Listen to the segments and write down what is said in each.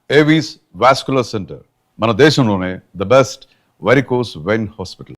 Avis vascular centre మన దేశంలోనే the best varicose vein hospital.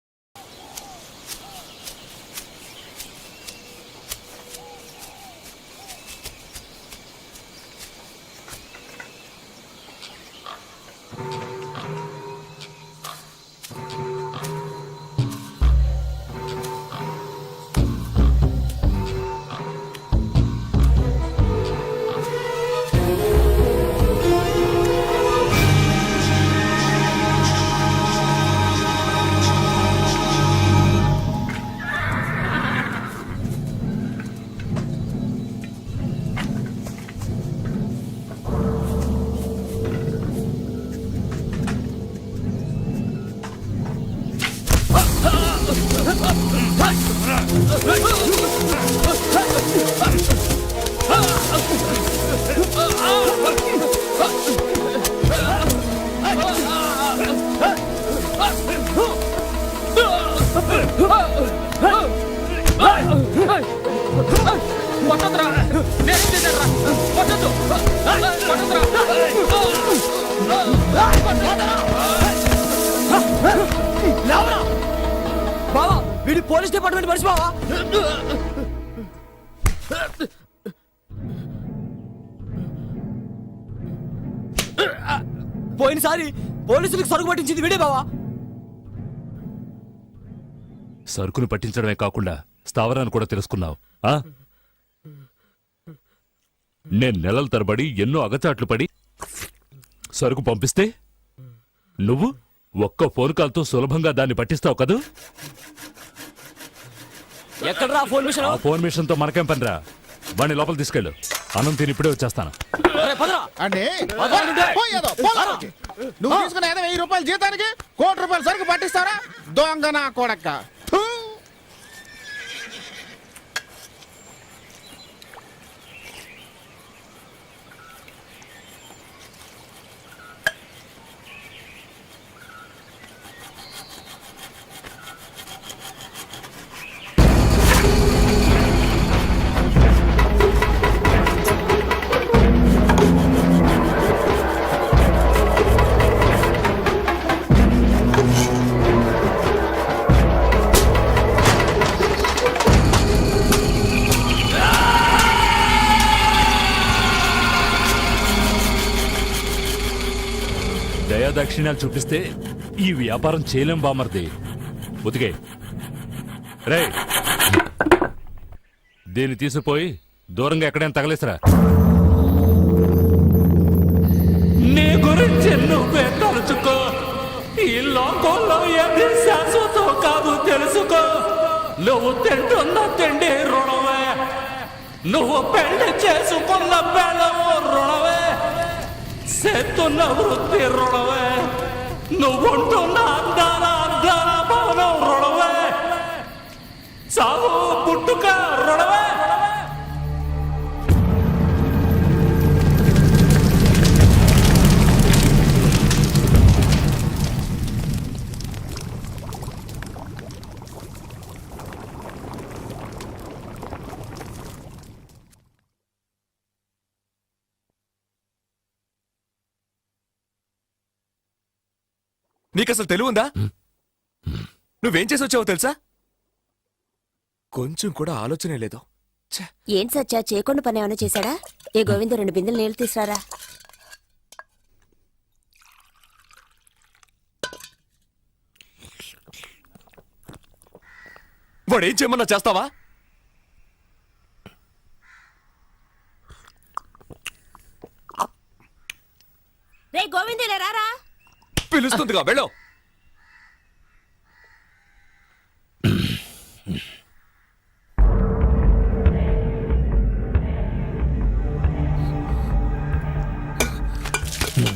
బావా వీడి పోలీస్ డిపార్ట్మెంట్ మనిషి బావా. పోయినసారి పోలీసులకు సరుకు పట్టించింది వీడే బావా. సరుకును పట్టించడమే కాకుండా స్థావరాన్ని కూడా తెలుసుకున్నావు. నేను నెలల తరబడి ఎన్నో అగచాట్లు పడి సరుకు పంపిస్తే నువ్వు ఒక్క ఫోన్ కాల్తో సులభంగా దాన్ని పట్టిస్తావు కదూ. ఎక్కడ్రా ఫోన్ మిషన్? ఆ ఫోన్ మిషన్ తో మనకేం పనిరా? వాడిని లోపల తీసుకెళ్ళు. అన్నం తిని ఇప్పుడే వచ్చేస్తాను. నువ్వు తీసుకున్న 1000 రూపాయల జీతానికి 1 కోటి రూపాయల సరుకు పట్టిస్తారా? దొంగ నా కొడక్క. దయాదాక్షిణ్యాలు చూపిస్తే ఈ వ్యాపారం చేయలేం బామర్ది. ఉతికే రే, దీన్ని తీసుకుపోయి దూరంగా ఎక్కడైనా తగలేసరా. నీ గురించి నువ్వే తలుచుకో. ఈ లోకంలో ఏది శాశ్వతం కాదు తెలుసుకో. నువ్వు తింటున్న తిండి రుణమే, నువ్వు పెళ్లి చేసుకున్న పెళ్ళము రుణమే, చేస్తున్న వృత్తి రుణమే, నువ్వుంటున్న అందాల భవనం రుణమే, చావు పుట్టుక రుణమే. నీకసలు తెలివుందా? నువ్వేం చేసి వచ్చావో తెలుసా? కొంచెం కూడా ఆలోచనే లేదు. ఏం సచ్చా చేయకుండా పని ఏమైనా చేశాడా? ఏ గోవింద 2 బిందెలు నీళ్లు తీసుకురారా. వాడేం చేయమన్నా చేస్తావా? రే గోవింద రారా. పిలుస్తుందిగా, వెళ్ళు.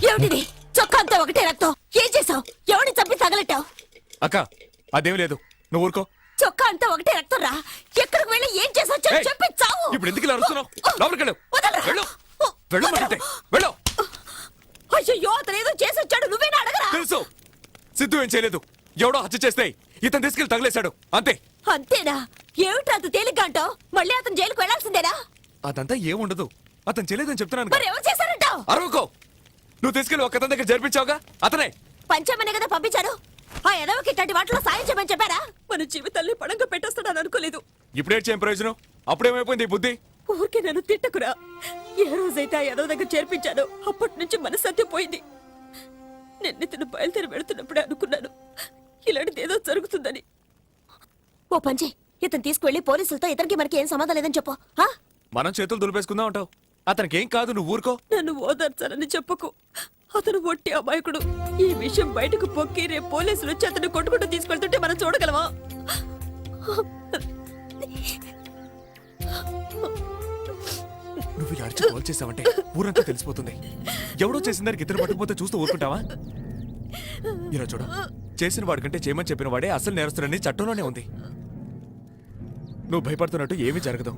ఏమిటిది? చొక్కా అంతా ఒకటే రక్తం. ఏం చేసావు? ఎవరిని చంపి తగలెట్టావు? అక్క, అదేం లేదు, నువ్వు ఊరుకో. చొక్కా అంతా ఒకటే రక్తం రా. ఎక్కడికి వెళ్ళి ఏం చేసావు చెప్పి చావు. ఇప్పుడు ఎందుకు ఇలా అరుస్తున్నావు? లోపలికి వెళ్ళు. వెళ్ళు. వెళ్ళమంటే వెళ్ళు. అయ్యో, అతను ఏదో చేసి వచ్చాడు, నువ్వేనా అడగరా? తెలుసు, సిద్ధు ఏం చేయలేదు. ఎవడో హత్య చేస్తే ఇతను తీసుకెళ్లి తగిలేశాడు, అంతే. అంతేనా? ఏమిటి అంత తేలిగ్గా అంటావు? మళ్ళీ అతను జైలుకు వెళ్లాల్సిందేనా? అదంతా ఏముండదు. అతను చేయలేదని చెప్తున్నాను. మరి ఎవరు చేశారంటావు? అరవకో. నువ్వు తీసుకెళ్ళి ఒక్కతని దగ్గర జరిపించావుగా అతనే. పంచమనే కదా పంపించారు. ఆ ఎదవకి ఇట్లాంటి వాటిలో సాయం చేయమని చెప్పారా? మన జీవితాన్ని పడంగా పెట్టేస్తాడని అనుకోలేదు. ఇప్పుడేం చేయం ప్రయోజనం? అప్పుడేమైపోయింది ఈ బుద్ధి? ఊరికే నన్ను తిట్టకురా. ఏ రోజైతే ఆ ఎదవ దగ్గర చేర్పించానో అప్పటి నుంచి మనశ్శాంతి పోయింది. నిన్న ఇతను బయలుదేరి వెళుతున్నప్పుడే అనుకున్నాను ఇలాంటిది ఏదో జరుగుతుందని. ఓ పంచే, ఇతను తీసుకువెళ్ళి పోలీసులతో ఇతనికి మనకి ఏం సంబంధం లేదని చెప్పు. ఆ? మనం చేతులు దులిపేసుకుందాం అంటావు. అతనికి ఏం కాదు, నువ్వు ఊరుకో. నన్ను ఓదార్చాలని చెప్పకు. అతను ఒట్టి అమాయకుడు. ఈ విషయం బయటకు పొక్కి రేపు పోలీసులు వచ్చి అతను కొట్టుకుంటూ తీసుకెళ్తుంటే మనం చూడగలమా? నువ్వు ఇలా అడిచి కాల్ చేసావంటే ఊరంతా తెలిసిపోతుంది. ఎవడో చేసిన దానికి ఇద్దరు పట్టుకుపోతే చూస్తూ ఊరుకుంటావా? ఇలా చూడు, చేసిన వాడికంటే చేయమని చెప్పిన వాడే అసలు నేరస్తుడని చట్టంలోనే ఉంది. నువ్వు భయపడుతున్నట్టు ఏమీ జరగదు.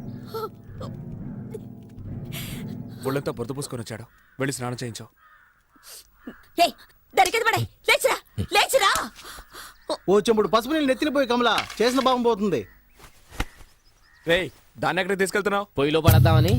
ఒళ్ళంతా బురద పూసుకొని వచ్చాడు, వెళ్ళి స్నానం చేయించావు. ఏయ్, దానికేది పడే, లేచిరా లేచిరా. ఓ చెంబుడు పసుపు నీళ్ళు నెత్తిన పోయి కమలా చేసిన భావం పోతుంది. రేయ్, దాన్ని ఎక్కడికి తీసుకెళ్తున్నావు? పొయ్యిలో పడద్దామని.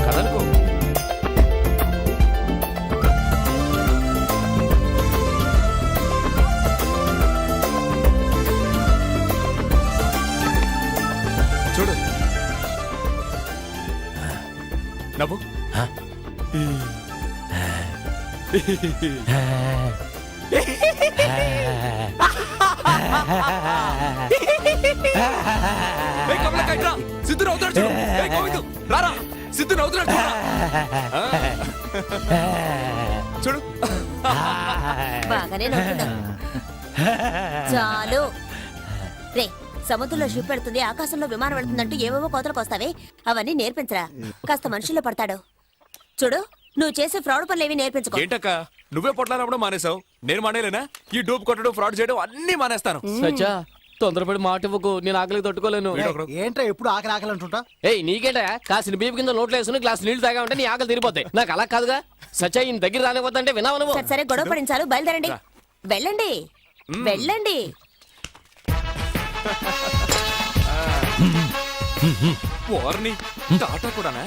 కదలకు. చూడు, నవ్వు. ఏయ్, కమలకాయ్ రా. సిద్ధు నవ్వుతాడు చూడు. ఏయ్, గోవిందు, రారా. సిద్ధు నవ్వుతున్నాడు చూడురా. చూడు. బాగానే నవ్వుతున్నావు. చాలు రే, సముద్రంలో షిప్ పెడుతుంది, ఆకాశంలో విమానం వెళ్తుందంటూ ఏవేవో కోతలకు వస్తావే, అవన్నీ నేర్పించరా. కాస్త మనుషుల్లో పడతాడు. చూడు, నువ్వు చేసే ఫ్రాడ్ పనులు ఏవి నేర్పించుకో. ఏంటక్క, నువ్వే పొట్లాడప్పుడు మానేసావు, నేను మానేలేనా? ఈ డూప్ కొట్టడం, ఫ్రాడ్ చేయడం అన్ని మానేస్తాను. సచ్చా, తొందరపడి మాట ఇవ్వకు, నేను ఆకలికి తట్టుకోలేను. వీడొకడు. ఏంట్రా ఎప్పుడు ఆకలి ఆకలి అంటుంటా? ఏయ్, నీకేంటా కాసిన బీపు కింద నోట్లో వేసుకుని గ్లాస్ నీళ్లు తాగా ఉంటే నీ ఆకలి తీరిపోతాయి. నాకు అలా కాదుగా. సచ్చా, ఈయన దగ్గర రానిపోతుంటే వినావు నువ్వు. సరే సరే, గొడవ పడించాలు, బయలుదేరండి. వెళ్ళండి వెళ్ళండి. వార్ని టాటా కూడానా?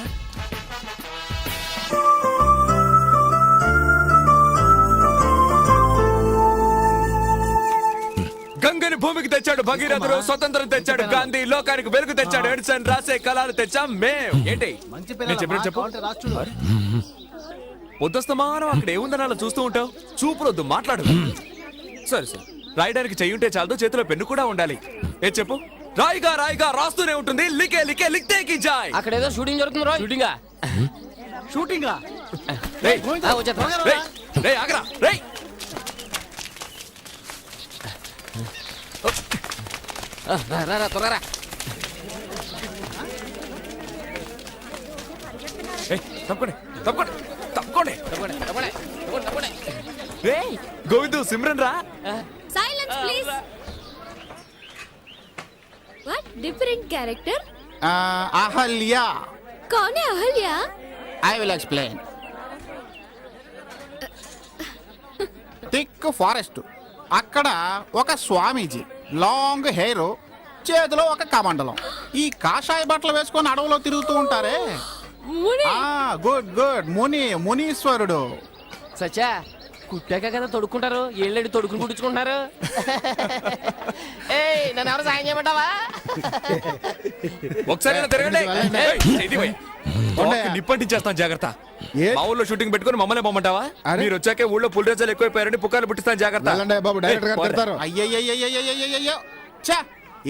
గంగని భూమికి తెచ్చాడు భగీరథుడు, స్వతంత్రం తెచ్చాడు గాంధీ, లోకానికి వెలుగు తెచ్చాడు ఎడిసన్, రాసే కళలు తెచ్చాం మేం. ఏంటి మంచి నేను చెప్పినట్టు చెప్పు. పిల్లలు రాష్ట్రుడు. పొద్దుస్తమానం అక్కడ ఏముందని అలా చూస్తూ ఉంటావు? చూపులొద్దు, మాట్లాడు. సరే సరే, రాయడానికి చెయ్యుంటే చాలదు, చేతిలో పెన్ను కూడా ఉండాలి. ఏ చెప్పు. రాయిగా రాయిగా రాస్తూనే ఉంటుంది, లికే లికే లిక్తే కి జాయ్. అక్కడ ఏదో షూటింగ్ జరుగుతుంది రో. షూటింగా? షూటింగా? రేయ్, వచ్చేస్తా. రేయ్, రేయ్, ఆగరా, రేయ్. రా త్వరగా. ఏయ్, తప్పుకోండి తప్పుకోండి తప్పుకోండి. తప్పండి. రేయ్, గోవిందు, సిమ్రన్ రా. Silence, please. What different character? Ahalya. कौन है Ahalya? I will explain. Thick forest, అక్కడ ఒక స్వామీజీ, లాంగ్ హెయిర్, చేతిలో ఒక కమండలం. ఈ కాషాయ బట్టలు వేసుకొని అడవిలో తిరుగుతూ ఉంటారే. मुनि. Good good, మునీశ్వరుడు. సచ్చా, కుట్టాక కదా తొడుక్కుంటారు, ఏళ్ళేడు తొడుకుని కుట్టించుకుంటున్నారు. ఏయ్, నన్ను ఎవరు సాయం చేయమంటావా? ఒకసారి ఇలా తిరగండి. ఏయ్, ఇది పోయి. తోకకి నిప్పంటించేస్తాను, జాగ్రత్త. మా ఊళ్ళో షూటింగ్ పెట్టుకుని మమ్మల్ని పొమ్మంటావా? మీరు వచ్చాకే ఊళ్ళో పులిరేజాలు ఎక్కువైపోయారని పుకార్లు పుట్టిస్తాను, జాగ్రత్త. అయ్యయ్యో, ఛా,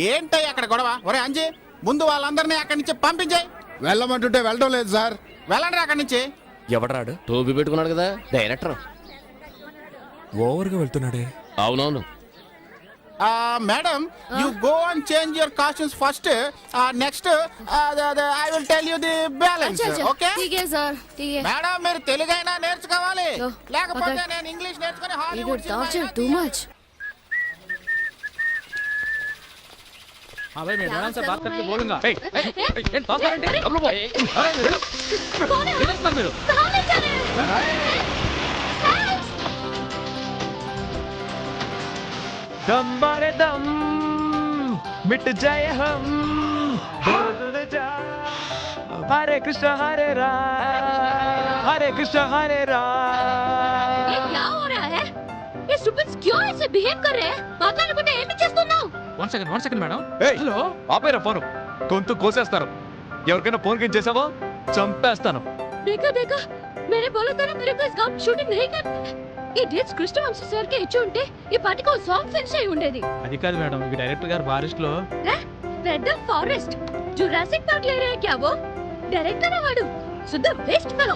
ఏంటయ్య అక్కడ గొడవ? ఒరే అంజీ, ముందు వాళ్ళందరినీ అక్కడి నుంచి పంపించాయి. వెళ్ళమంటుంటే వెళ్ళడం లేదు సార్. వెళ్ళండి అక్కడి నుంచి. ఎవడరాడు? టోపీ పెట్టుకున్నాడు కదా, డైరెక్టర్. ఓవర్గా వెళ్తున్నాడే. అవునవును. Madam you go and change your costumes first next I will tell you the balance okay ठीक है सर ठीक है మేడం మీరు తెలుగైనా నేర్చుకోవాలి ఓ, లేకపోతే okay. నేను ఇంగ్లీష్ నేర్చుకుని ये హాలీవుడ్ टॉर्चर टू मच हाँ भाई मैं मैडम से बात करके बोलूंगा दम मारे दम मिट जाए हम हरे कृष्ण हरे राम हरे कृष्ण हरे राम ये क्या हो रहा है ये स्टूपिड्स क्यों ऐसे बिहेव कर रहे हैं మాట్లాడకుండా ఏమి చేస్తున్నావు వన్ సెకండ్ మేడం హలో ఆపేరా ఫోన్ గొంతు కోసేస్తారు ఎవరికైనా ఫోన్ కింద చేసావో చంపేస్తాను देखा देखा मैंने बोला था ना मेरे को इस गांव में शूटिंग नहीं करनी ये डेट्स కృష్ణవంశీ సార్ కి ఇచ్చి ఉంటే ఈ పాటికి ఒక సాంగ్ ఫినిష్ అయి ఉండేది అది కాదు మేడం ఈ డైరెక్టర్ గారు ఫారెస్ట్ లో रेड फॉरेस्ट जुरासिक पार्क ले रहे हैं क्या वो डायरेक्टर है वाडू शुद्ध वेस्ट फेलो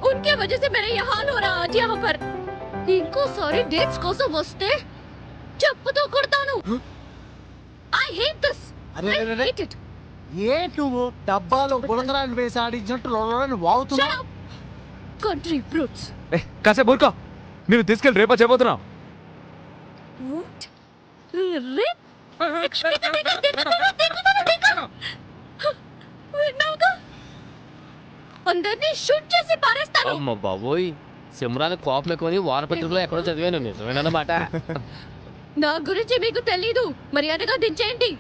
उनके वजह से मेरा ये हाल हो रहा आज यहाँ पर इनको सारी डेट्स కోసం వస్తే చెప్పుతో కొడతాను ఐ హేట్ దిస్ అరే అరే అరే ఏ నువ్వు డబ్బాలో బులంగరాన్ని వేసి ఆడించినట్టు లోలని వాగుతున్నావు కంట్రీ ఫ్రూట్స్ కాసేపు ఊరుకో నేను తీసుకెళ్ళి రేపా చేయబోతున్నావు రేప్ విన్నావుగా అందరినీ షూట్ చేసి పారేస్తాను అమ్మ బాబోయ్ సిమ్రాన్ కోపం ఎక్కువని వారపత్రికలో ఎక్కడో చదివాను నిజమేనన్నమాట నా గురించి మీకు తెలీదు మర్యాదగా దించేయండి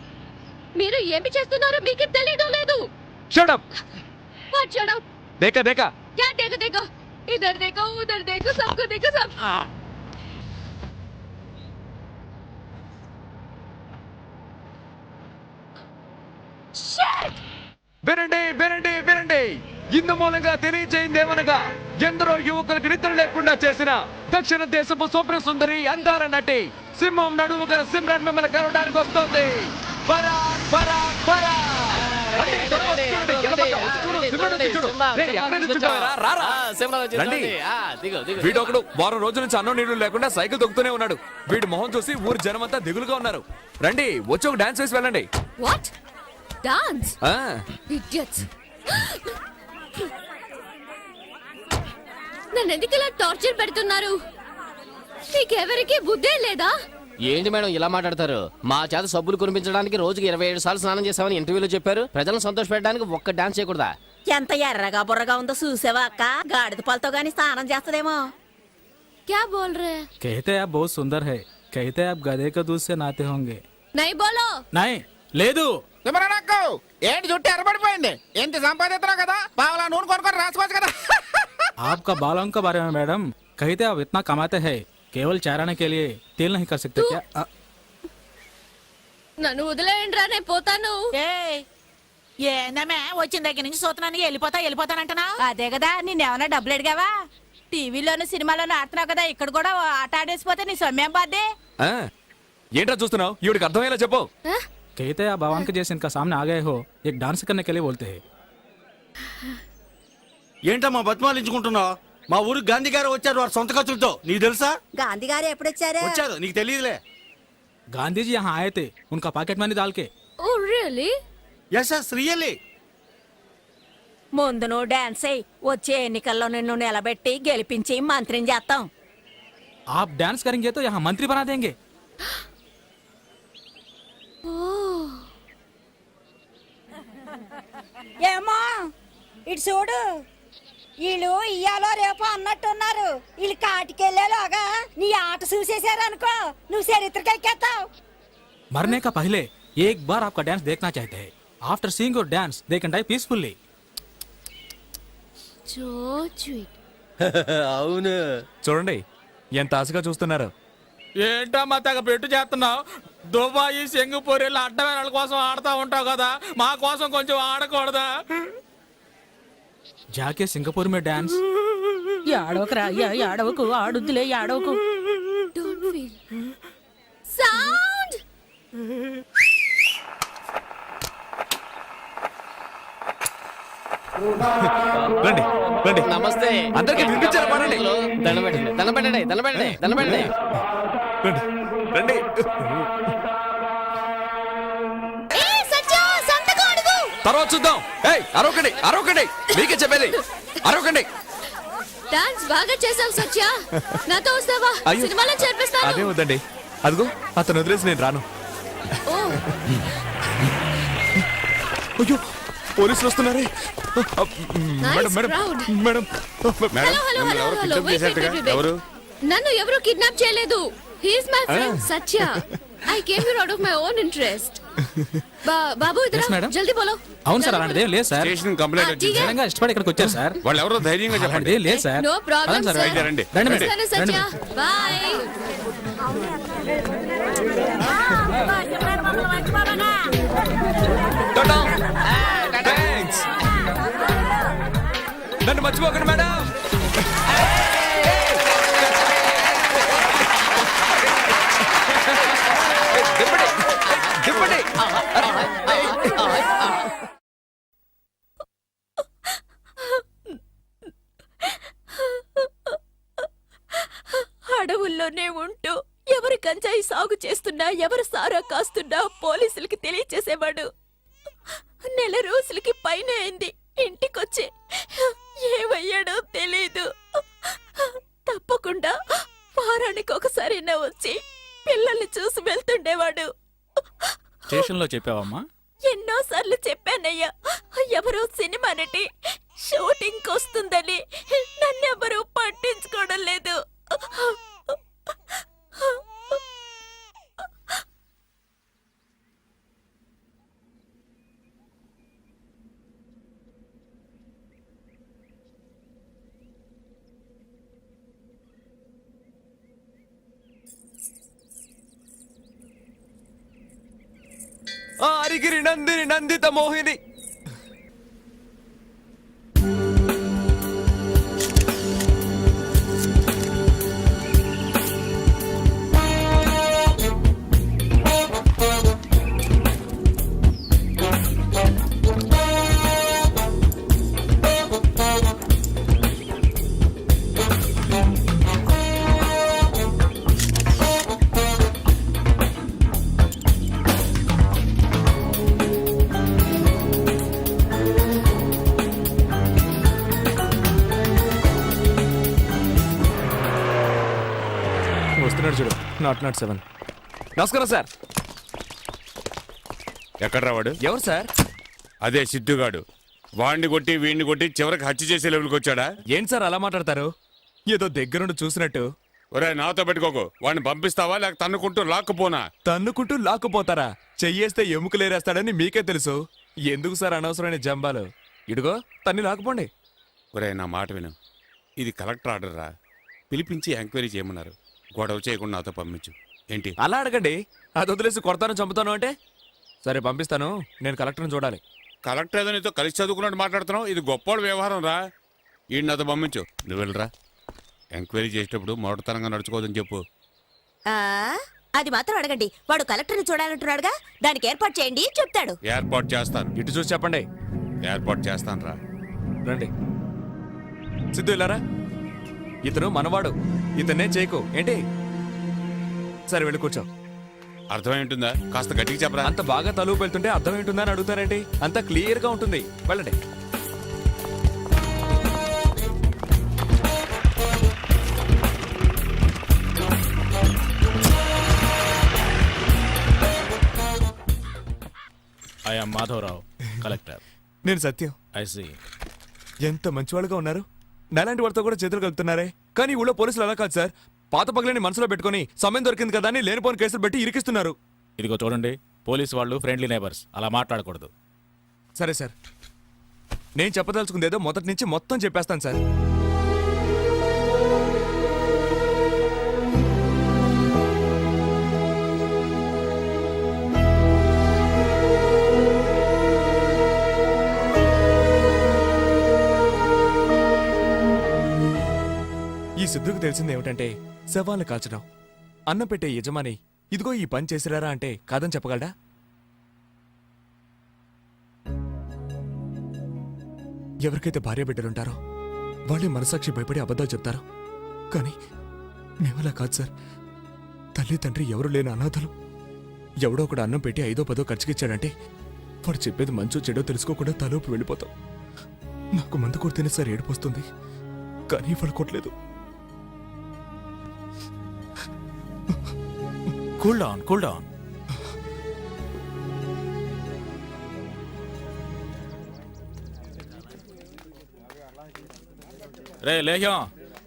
మీరు ఏమి చేస్తున్నారో మీకు తెలీదో లేదు shut up what shut up देखा देखा क्या देखो देखो इधर देखो उधर देखो सबको देखो सब Shit! వినండి ఇందు మూలంగా తెలియజేయిందేమనగా ఎందరో యువకులకు నిద్ర లేకుండా చేసిన దక్షిణ దేశపు స్వప్న సుందరి అందాల నటి సింహం నడుము గల సిమ్రన్ మిమ్మల్ని కలవడానికి వస్తుంది పరాక్ పరాక్ పరాక్ వీడొకడు వారం రోజుల నుంచి అన్నం నీళ్లు లేకుండా సైకిల్ తొక్కుతూనే ఉన్నాడు వీడి మొహం చూసి ఊరి జనమంతా దిగులుగా ఉన్నారు రండి వచ్చి ఒక డాన్స్ వేసి వెళ్ళండి What? Dance? ఆ, Idiots! నన్ను ఎందుకు ఇలా టార్చర్ పెడుతున్నారు మీకెవరికి బుద్ధే లేదా ఏంటి మేడం ఇలా మాట్లాడతారు మా చేత సబ్బులు కురిపించడానికి రోజుకి 27 సార్లు స్నానం చేస్తామని ఇంటర్వ్యూలో చెప్పారు ప్రజలను సంతోషపెట్టడానికి ఒక్క డాన్స్ చేయకూడదా ఎంత ఎర్రగా బుర్రగా ఉందో చూసావా అక్క గాడిద పాలతో గాని స్నానం చేస్తదేమో क्या बोल रहे हैं कहते आप बहुत सुंदर है कहते आप गधे का दूध से नहाते होंगे नहीं बोलो नहीं లేదు సిమరనక్కు ఏంటి జుట్టు ఎర్రబడిపోయింది ఎంత సంపాదిస్తున్నావు కదా పావలా నూనె కొనుక్కొని రాసుకోవచ్చు కదా आपका बालों के बारे में मैडम कहते आप इतना कमाते हैं केवल चाराने के लिए तेल नहीं कर सकते क्या నన్ను వదిలేయండి రా నేను పోతాను ఏందమ్మే వచ్చిన దగ్గర నుంచి చూస్తున్నాను వెళ్ళిపోతానంటున్నా అదే కదా నిన్నేమన్నా డబ్బులు అడిగావా టీవీలోను సినిమాలోను ఆడుతున్నావు కదా ఇక్కడ కూడా ఆట ఆడేసిపోతే నీ సొమ్మేం బాధ్యే ఆ, ఏంట్రా చూస్తున్నావు ఈవిడికి అర్థమయ్యేలా చెప్పు कहते आप भगवान के जैसे इनका सामने आ गए हो एक डांस करने के लिए बोलते हैं ఏంటమ్మా బతిమాలించుకుంటున్నావు మా ఊరికి గాంధీ గారు వచ్చారు వారి సొంత ఖర్చులతో నీకు తెలుసా గాంధీ గారు ఎప్పుడొచ్చారు వచ్చారు నీకు తెలియదులే गांधी जी यहाँ आए थे उनका पॉकेट मनी डाल के ఓ రియల్లీ ఎస్ ఎస్ రియల్లీ ముందు నువ్వు డాన్స్ అయ్యి వచ్చే ఎన్నికల్లో నిన్ను నిలబెట్టి గెలిపించి మంత్రిని చేస్తాం आप डांस करेंगे तो यहाँ मंत्री बना देंगे ఏమో ఇటు చూడు వీళ్ళు ఇయ్యాలో రేపు అన్నట్టున్నారు వీళ్ళు కాటికెళ్ళేలోగా నీ ఆట చూసేశారు అనుకో నువ్వు చరిత్రకెక్కేస్తావు मरने का पहले एक बार आपका डांस देखना चाहते हैं after seeing your dance they can die peacefully so sweet అవును చూడండి ఎంత ఆశగా చూస్తున్నారు ఏంటమ్మా తెగ పెట్టు చేస్తున్నావు దుబాయి సింగపూర్ వెళ్ళి అడ్డవేళ కోసం ఆడుతూ ఉంటావు కదా మా కోసం కొంచెం ఆడకూడదా జాకే సింగపూర్ మే డాన్స్ ఏడవకురా ఏడవకు ఆడుద్దులే ఏడవకు డోంట్ ఫీల్ సౌండ్ రండి రండి నమస్తే అందరికీ వినిపించాలి పాడండి. దండం పెట్టండి దండం పెట్టండి దండం పెట్టండి దండం పెట్టండి రండి రండి తర్వాత చూద్దాం. ఏయ్ అరవకండి అరవకండి, మీకే చెప్పేది అరవకండి. డాన్స్ బాగా చేసావు సత్య. నాతో వస్తావా? అయ్యో. సినిమాలో అదే చేర్పిస్తాను. వద్దండి, అదిగో అతను వదిలేసి నేను రాను. ఓ, అయ్యో పోలీసులు వస్తున్నారే. Madam madam crowd. Madam hello hello hello hello wait, wait, wait, wait. ఎవరు నన్ను ఎవరు కిడ్నాప్ చేయలేదు. He is my friend Satya. I came here out of my own interest. బాబు ఇదరా Yes, madam. జల్దీ బోలో. అవును సార్ అలాంటిదే లేదు సార్. స్టేషన్ కంప్లైంట్ వచ్చింది. ఠీక్ హై. నిజంగా ఇష్టపడి ఇక్కడికి వచ్చారు సార్. వాళ్ళు ఎవరో ధైర్యంగా చెప్పండి. అలాంటిదే లేదు సార్. నో ప్రాబ్లం పదండి సార్, సార్. అయితే రండి. రండి రండి. మేడం. సరే సత్య బై. థాంక్స్. నన్ను మర్చిపోకండి మేడం. దింపండి, దింపండి. అడవుల్లోనే ఉంటూ ఎవరు గంజాయి సాగు చేస్తున్నా ఎవరు సారా కాస్తున్నా పోలీసులకి తెలియచేసేవాడు. నెల రోజులకి పైన అయింది ఇంటికొచ్చి ఏమయ్యాడో తెలీదు. తప్పకుండా వారానికి ఒకసారైనా వచ్చి పిల్లల్ని చూసి వెళ్తుండేవాడు. స్టేషన్ లో చెప్పావమ్మా? ఎన్నోసార్లు చెప్పానయ్యా, ఎవరో సినిమా నటి షూటింగ్ వస్తుందని నన్నెవరూ పట్టించుకోవడం లేదు. అరిగిరి నందిని నందిత మోహిని. వస్తున్నాడు చూడు, నాట్ 7. నమస్కారం సార్. ఎక్కడ రావాడు? ఎవరు సార్? అదే సిద్ధుగాడు. వాడిని కొట్టి వీడిని కొట్టి చివరికి హత్య చేసే లెవెల్కి వచ్చాడా? ఏంటి సార్ అలా మాట్లాడతారు? ఏదో దగ్గరుండి చూసినట్టు. ఒరే నాతో పెట్టుకోకు. వాడిని పంపిస్తావా లేక తన్నుకుంటూ లాక్కుపోనా? తన్నుకుంటూ లాక్కుపోతారా? చెయ్యేస్తే ఎముకలేరేస్తాడని మీకే తెలుసు. ఎందుకు సార్ అనవసరమైన జంబాలు? ఇడుగో తన్ని లాక్కుపోండి. ఒరే నా మాట విను. ఇది కలెక్టర్ ఆర్డర్ రా. పిలిపించి ఎంక్వైరీ చేయమన్నారు. గొడవ చేయకుండా నాతో పంపించు. ఏంటి? అలా అడగండి. అది వదిలేసి కొడతాను చంపుతాను అంటే సరే పంపిస్తాను. నేను కలెక్టర్ని చూడాలి. కలెక్టర్ ఏదో నీతో కలిసి చదువుకున్నట్టు మాట్లాడుతున్నావు. ఇది గొప్పవాడు వ్యవహారం రా. ఈ నాతో పంపించు. నువ్వు వెళ్ళరా. ఎంక్వైరీ చేసేటప్పుడు మొదటితనంగా నడుచుకోవద్దని చెప్పు. అది మాత్రం అడగండి. వాడు కలెక్టర్ని చూడాలంటున్నాడుగా, దానికి ఏర్పాటు చేయండి చెప్తాడు. ఏర్పాటు చేస్తాను. ఇటు చూసి చెప్పండి. ఏర్పాటు చేస్తాను రా. రండి. సిద్ధు ఇలారా. ఇతను మనవాడు. ఇతన్నే చేయకు ఏంటి? సరే వెళ్ళి కూర్చో. అర్థమై ఉంటుందా? కాస్త గట్టిగా చెప్పరా. అంత బాగా తలుపు వెళ్తుంటే అర్థం ఏంటుందా అని అడుగుతారేంటి? అంత క్లియర్ గా ఉంటుంది. వెళ్ళండి. I am Madhavarao, collector. నేను సత్యం. I see. ఎంత మంచివాళ్ళుగా ఉన్నారు. నాలాంటి వాడితో కూడా చేతులు కలుపుతున్నారే. కానీ ఊళ్ళో పోలీసులు అలా కాదు సార్. పాత పగలని మనసులో పెట్టుకుని సమయం దొరికింది కదా అని లేనిపోని కేసులు పెట్టి ఇరికిస్తున్నారు. ఇదిగో చూడండి, పోలీసు వాళ్ళు ఫ్రెండ్లీ నైబర్స్, అలా మాట్లాడకూడదు. సరే సార్, నేను చెప్పదలుచుకుందేదో మొదటి నుంచి మొత్తం చెప్పేస్తాను సార్. ఈ సిద్ధుకు తెలిసింది ఏమిటంటే శవాలను కాల్చడం. అన్నం పెట్టే యజమాని ఇదిగో ఈ పని చేసిరారా అంటే కాదని చెప్పగలడా? ఎవరికైతే భార్య బిడ్డలుంటారో వాళ్ళే మనసాక్షి భయపడి అబద్ధాలు చెప్తారు. కానీ మేమలా కాదు సార్. తల్లి తండ్రి ఎవరు లేని అనాథలు. ఎవడో ఒకడు అన్నం పెట్టి 5ో 10ో ఖర్చుకిచ్చాడంటే వాడు చెప్పేది మంచో చెడో తెలుసుకోకుండా తలోపు వెళ్ళిపోతాం. నాకు మందు కొడితేనే సార్ ఏడుపు వస్తుంది, కానీ వాడు కొట్టలేదు. Cool down, cool down. రే లేహ్యం,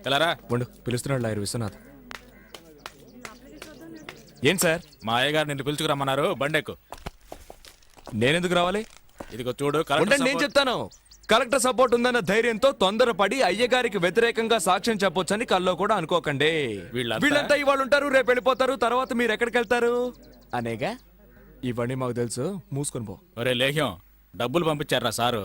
ఎలారా? ఉండు, పిలుస్తున్నాడు లాయర్ విశ్వనాథ్. ఏం సార్? మా అయ్యగారు నిన్ను పిలుచుకురమ్మన్నారు, బండెక్కు. నేనెందుకు రావాలి? ఇదిగో చూడు, ఉండండి, నేను చెప్తాను. కలెక్టర్ సపోర్ట్ ఉందన్న ధైర్యంతో తొందరపడి అయ్యగారికి వ్యతిరేకంగా సాక్ష్యం చెప్పొచ్చని కల్లో కూడా అనుకోకండి. వీళ్ళంతా ఇవాళ ఉంటారు, రేపు వెళ్ళిపోతారు, తర్వాత మీరు ఎక్కడికి వెళ్తారు అనేగా. ఇవన్నీ మాకు తెలుసు, మూసుకొని పో. ఒరే లేహ్యం, డబ్బులు పంపించారా సారు?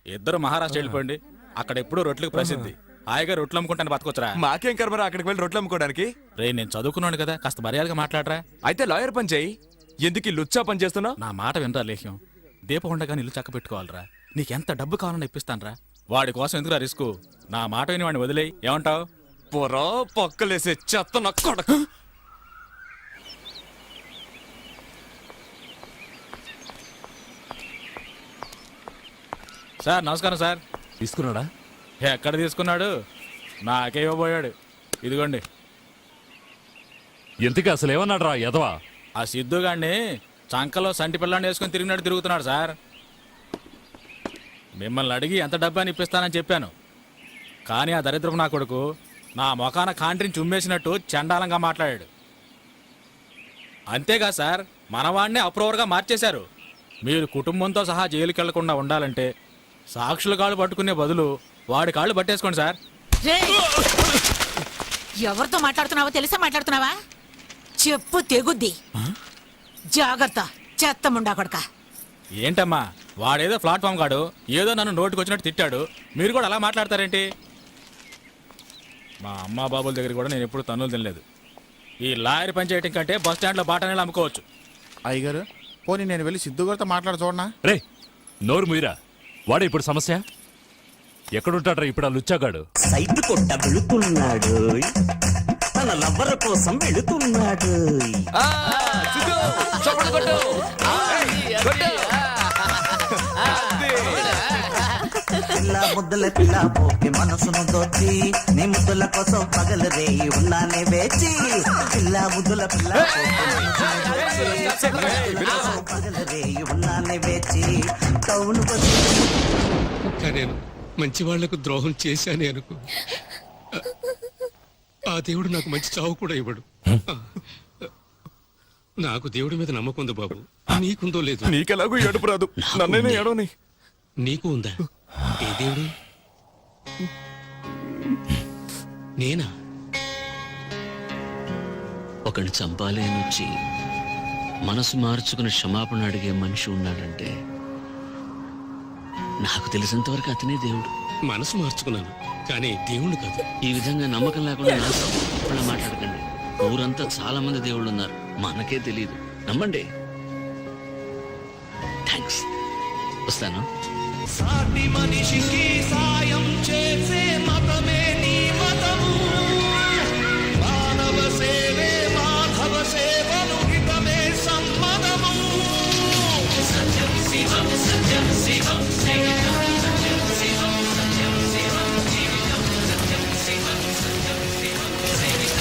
ఇద్దరు మహారాష్ట్ర వెళ్ళిపోండి, అక్కడ ఎప్పుడు రొట్లకు ప్రసిద్ధి. హాయిగా రొట్లు అమ్ముకుంటాను బతకొచ్చరా. మాకేం కర్మరా అక్కడికి వెళ్ళి రొట్లు అమ్ముకోవడానికి? రే నేను చదువుకున్నాను కదా, కాస్త మర్యాదగా మాట్లాడరా. అయితే లాయర్ పని చేయి. ఎందుకు ఈ లుచ్చా పని చేస్తున్నావు? నా మాట వినరా లేహ్యం, దీపం ఉండగా ఇల్లు చక్క పెట్టుకోవాలరా. నీకెంత డబ్బు కావాలని ఇప్పిస్తానరా. వాడి కోసం ఎందుకురా రిస్క్? నా మాట విని వాడిని వదిలేయి, ఏమంటావు? పొరా పక్కలేసే చెత్త నా కొడక. సార్ నమస్కారం సార్. తీసుకున్నాడా? ఎక్కడ తీసుకున్నాడు? నాకే ఇవ్వబోయాడు. ఇదిగోండి. ఇంతకీ అసలు ఏమన్నాడు రా ఎదవా? ఆ సిద్ధుగాడిని చంకలో సంటి పిల్లాన్ని వేసుకొని తిరిగినట్టు తిరుగుతున్నాడు సార్. మిమ్మల్ని అడిగి ఎంత డబ్బాని ఇప్పిస్తానని చెప్పాను, కానీ ఆ దరిద్రపు నా కొడుకు నా మొఖాన కాంట్రిని చుమ్మేసినట్టు చండాలంగా మాట్లాడాడు. అంతేగా సార్, మనవాడిని అప్రూవర్గా మార్చేశారు. మీరు కుటుంబంతో సహా జైలుకి వెళ్లకుండా ఉండాలంటే సాక్షుల కాళ్ళు పట్టుకునే బదులు వాడి కాళ్ళు పట్టేసుకోండి సార్. ఎవరితో మాట్లాడుతున్నావో తెలిసా మాట్లాడుతున్నావా? చెప్పు తెగుద్ది. జాగ్రత్త, చెత్త ముండా కొడక. ఏంటమ్మా, వాడేదో ప్లాట్ఫామ్ కాడు, ఏదో నన్ను నోటికి వచ్చినట్టు తిట్టాడు, మీరు కూడా అలా మాట్లాడతారేంటి? మా అమ్మా బాబుల దగ్గర కూడా నేను ఎప్పుడు తన్నులు తినలేదు. ఈ లాయర్ పని చేయటం కంటే బస్ స్టాండ్లో బాటనేలా అమ్ముకోవచ్చు. అయ్యగారు, పోనీ నేను వెళ్ళి సిద్ధు గారితో మాట్లాడ చూడనా? రే నోరు మీరా, వాడే ఇప్పుడు సమస్య. ఎక్కడుంటాడ్రా ఇప్పుడు ఆ లుచ్చాగాడు? సైట్ కొట్ట వెళుతున్నాడు, తన లవ్వర్ కోసం వెళుతున్నాడు. పిల్ల ముద్దుల పిల్ల పోకి మనసును దోచి, నీ ముద్దుల కోసం పగలు రేయి ఉన్నానే వేచి. పిల్ల ముద్దుల పిల్ల పగలు రేయి ఉన్నానే వేచి. టౌన్ నేను మంచి వాళ్లకు ద్రోహం చేశానే అనుకో, ఆ దేవుడు నాకు మంచి చావు కూడా ఇవ్వడు. నాకు దేవుడి మీద నమ్మకం ఉంది బాబు, నీకుందో లేదు. నీకెలాగూ ఏడుపు రాదు, నన్నైనా ఏడవని. నీకు ఉందా? ఏ దేవుడు? నేనా? ఒకని చంపాలి అని వచ్చి మనసు మార్చుకుని క్షమాపణ అడిగే మనిషి ఉన్నాడంటే నాకు తెలిసినంతవరకు అతనే దేవుడు. మనసు మార్చుకున్నాను, కానీ దేవుడు కాదు. ఈ విధంగా నమ్మకం లేకుండా నాతో మాట్లాడకండి. ఊరంతా చాలా మంది దేవుళ్ళు ఉన్నారు, మనకే తెలియదు. నమ్మండి. థ్యాంక్స్, వస్తాను. సాటి మనిషికి సాయం చేసే మతమే నీ మతము. మానవ సేవే మాధవ సేవను హితమే సమ్మతము. సత్యం శివం సత్యం శివం జీవితం, సత్యం శివం సత్యం శివం జీవితం, సత్యం శివం సత్యం శివం జీవితం.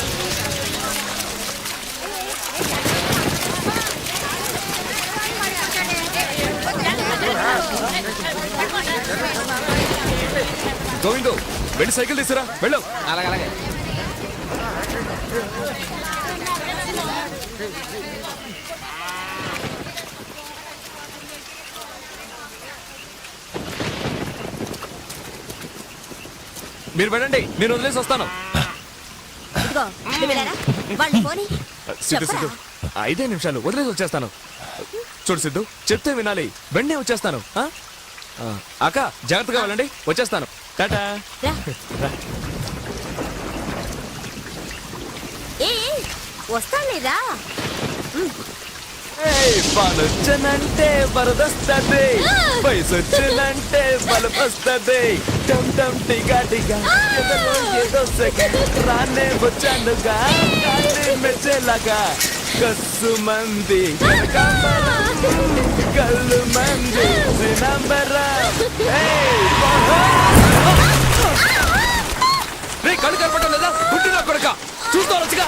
గోవిందు, వెళ్ళి సైకిల్ తీసుకురా, వెళ్ళు. అలాగే. మీరు వెళ్ళండి, నేను వదిలేసి వస్తాను. సిద్ధు సిద్ధు, 5 నిమిషాలు వదిలేసి వచ్చేస్తాను. చూడు సిద్ధు, చెప్తే వినాలి, వెంటనే వచ్చేస్తాను. అక్క జాగ్రత్తగా వెళ్ళండి, వచ్చేస్తాను. టాటా. వస్తానేరా. పనొచ్చనంటే వరదొస్తుంది, వయసు వచ్చినంటే బలం వస్తుంది. టమ్ టమ్ టిగా టిగా ఏదో సెకండ్ రానే వచ్చానుగా, మెచ్చేలాగా కస్సు మంది కల్లు మంది కళ్ళు కనపడటం లేదా పుట్టిన కొడుక చూస్తూ వచ్చుగా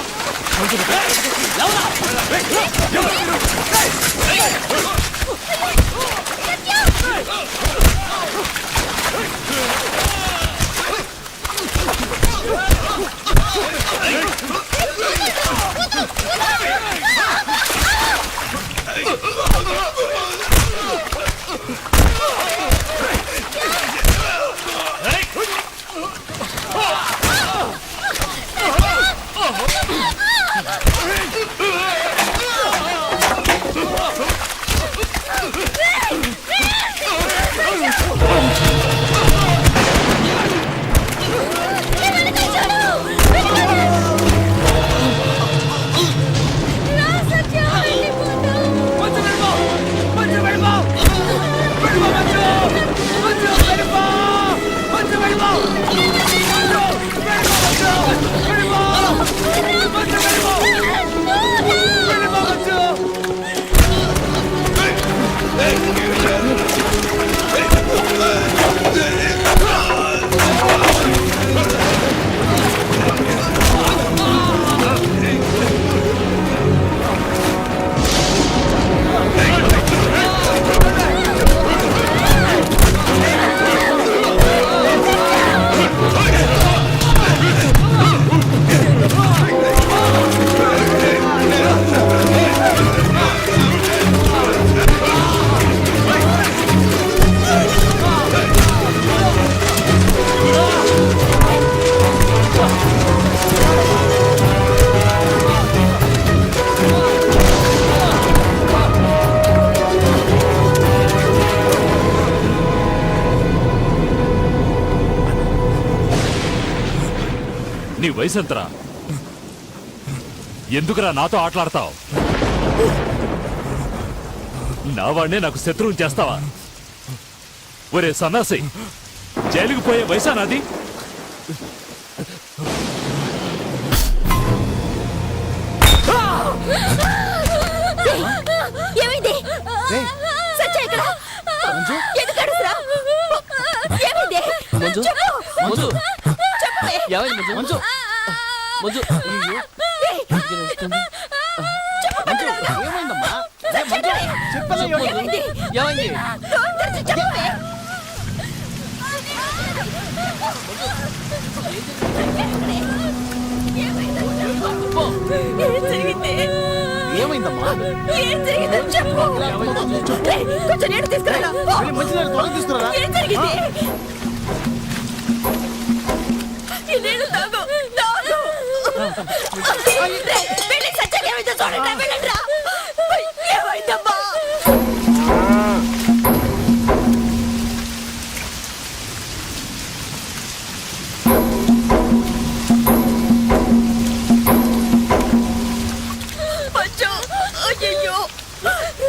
నీ వయసు ఎంతరా? ఎందుకురా నాతో ఆటలాడతావు? నా వాడినే నాకు శత్రువుని చేస్తావా? ఒరే సన్నాసి, జైలుకు పోయే వయసా నాది? ఏమైంది? సత్య ఎక్కడ? ఎందుకు అడుగురా? ఏమైంది? మంజు చెప్పు. మంజు చెప్పవే. ఏమైంది మంజు? మంజు మంజు ఏయ్, చెప్పు పెట్టరా. ఏమైందమ్మా? సత్య ఎక్కడ? ఏమైంది? ఏమైంది? నోరు తెరిచి చెప్పవే. ఏం జరిగింది? ఏమైందమ్మా? ఏం జరిగిందో చెప్పు. ఏయ్, కొంచెం నీళ్ళు తీసుకురా. ఏం జరిగింది? ఈ నీళ్ళు తాగు. తాగు. రేయ్, వెళ్ళి సత్యకి ఏమైందో చూడండి. వెళ్ళండిరా. ఏమైందమ్మా? మంజు, అయ్యయ్యో,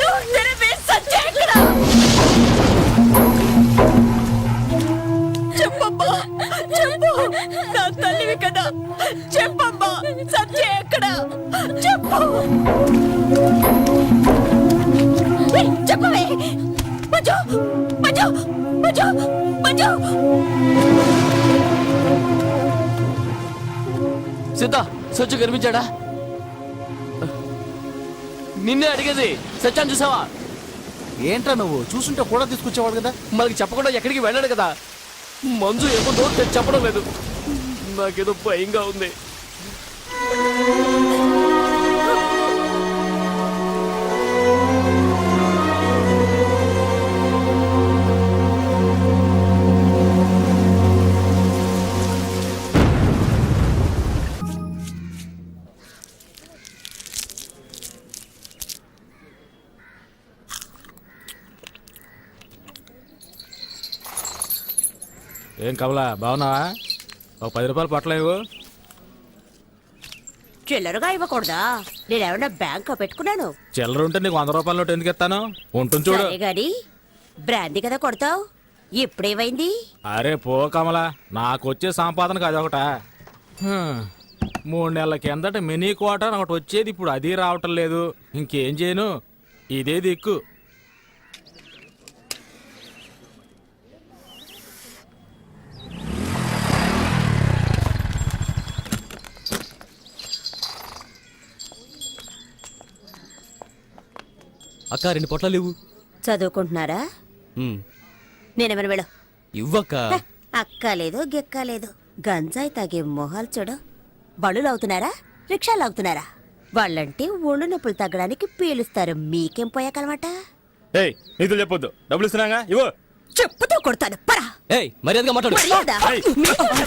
నువ్వు తెరవే. సత్య ఎక్కడ? చెప్పమ్మా, చెప్పు. నా తల్లివి కదా, చెప్పమ్మా. సత్య ఎక్కడ? చెప్పు. ఏయ్, చెప్పవే. మంజు, మంజు, మంజు, మంజు. సీత, సత్య కనిపించాడా? నిన్నే అడిగేది. సత్యాన్ని చూసావా? ఏంట్రా నువ్వు చూసుంటే కూడా తీసుకొచ్చేవాడు కదా. మనకి చెప్పకుండా ఎక్కడికి వెళ్ళాడు కదా. మంజు ఏమో నోట్ తెచ్చి చెప్పడం లేదు. నాకేదో భయంగా ఉంది. ఏం కమలా, బాగున్నావా? ఒక 10 రూపాయలు పట్టలేవు. చిల్లరగా ఇవ్వకూడదా? నేనేమన్నా బ్యాంక్ పెట్టుకున్నాను. చిల్లర ఉంటే నీకు 100 రూపాయల నోటు ఎందుకు ఇస్తాను? ఉంటుంది చూడు. సరే గాని బ్రాందీ కదా కొడతావు. ఇప్పుడేమైంది? అరే పో కమలా, నాకు వచ్చే సంపాదనకు అదొకట. 3 నెలల కిందట మినీ క్వార్టర్ ఒకటి వచ్చేది, ఇప్పుడు అది రావటం లేదు. ఇంకేం చేయను, ఇదే దిక్కు. అక్క 2 పొట్ల లేవు. చదువుకుంటున్నారా? నేనేమని వెళ్ళు. ఇవ్వక్క. అక్కలేదు గిక్కలేదు, గంజాయి తాగే మొహాలు చూడు. బళ్ళు అవుతున్నారా, రిక్షాలు అవుతున్నారా? వాళ్ళంటే ఒళ్ళు నొప్పులు తగ్గడానికి పీలుస్తారు, మీకేం పోయాకనమాట. నీతో చెప్పొద్దు, డబ్బులు ఇస్తున్నాగా ఇవ్వు. చెప్పుతో కొడతాను, పరా. మర్యాదగా మాట్లాడు.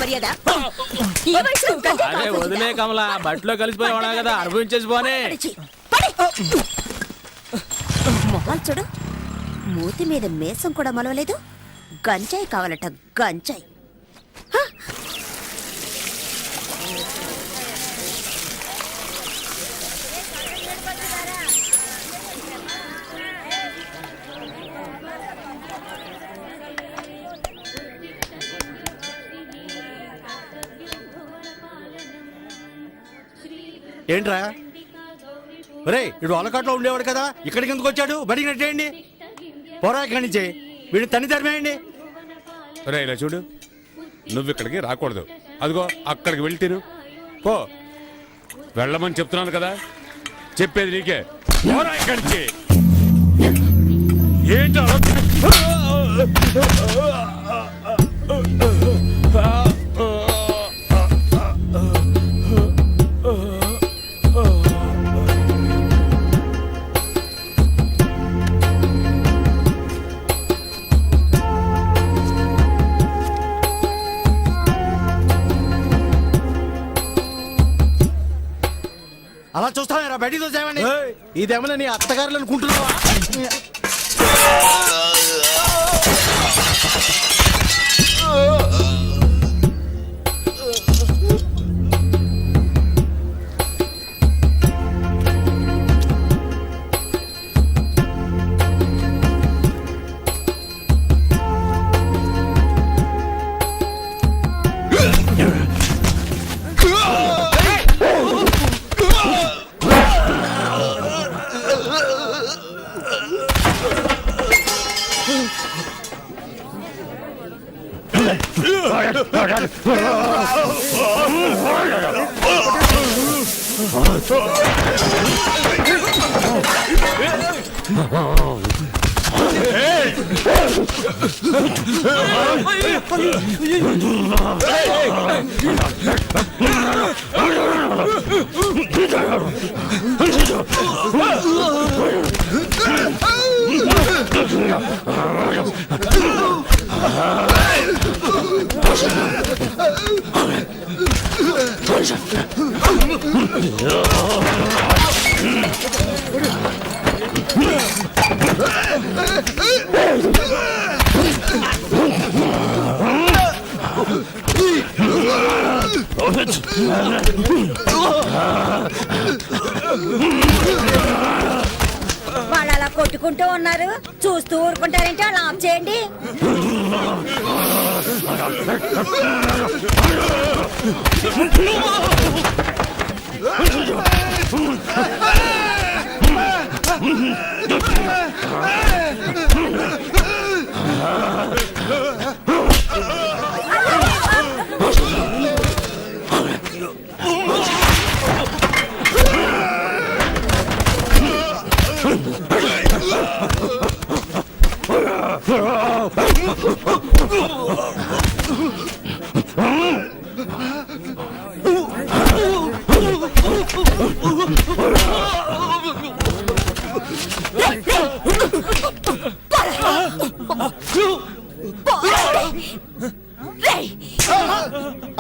మర్యాద. ఈ వయసులో గంజాయి అరే కావాల్సి వదిలే కమలా, బట్టలో కలిసిపోయావా కదా, అనుభవించేసి పోనే. మొహాలు చూడు, మూతి మీద మేసం కూడా మొలవలేదు. గంజాయి కావాలట, గంజాయి. ఏంట్రా ఒరే, ఇడు అలకాట్లో ఉండేవాడు కదా, ఇక్కడికి ఎందుకు వచ్చాడు? బడికి నెట్టేయండి, పోరా ఇక్కడి నుంచి. వీడిని తన్ని తరిమేయండి. రే ఇలా చూడు, నువ్వు ఇక్కడికి రాకూడదు. అదిగో అక్కడికి వెళ్తీరు పో. వెళ్ళమని చెప్తున్నాను కదా, చెప్పేది నీకే. పోరా ఇక్కడి నుంచి. ఏంటి అలా చూస్తారా? బయటికి చూసామండి. ఇదేమన్నా నీ అత్తగారులు అనుకుంటున్నావా? వాళ్ళు అలా కొట్టుకుంటూ ఉన్నారు, చూస్తూ ఊరుకుంటారంటే అలా ఆఫ్ చేయండి.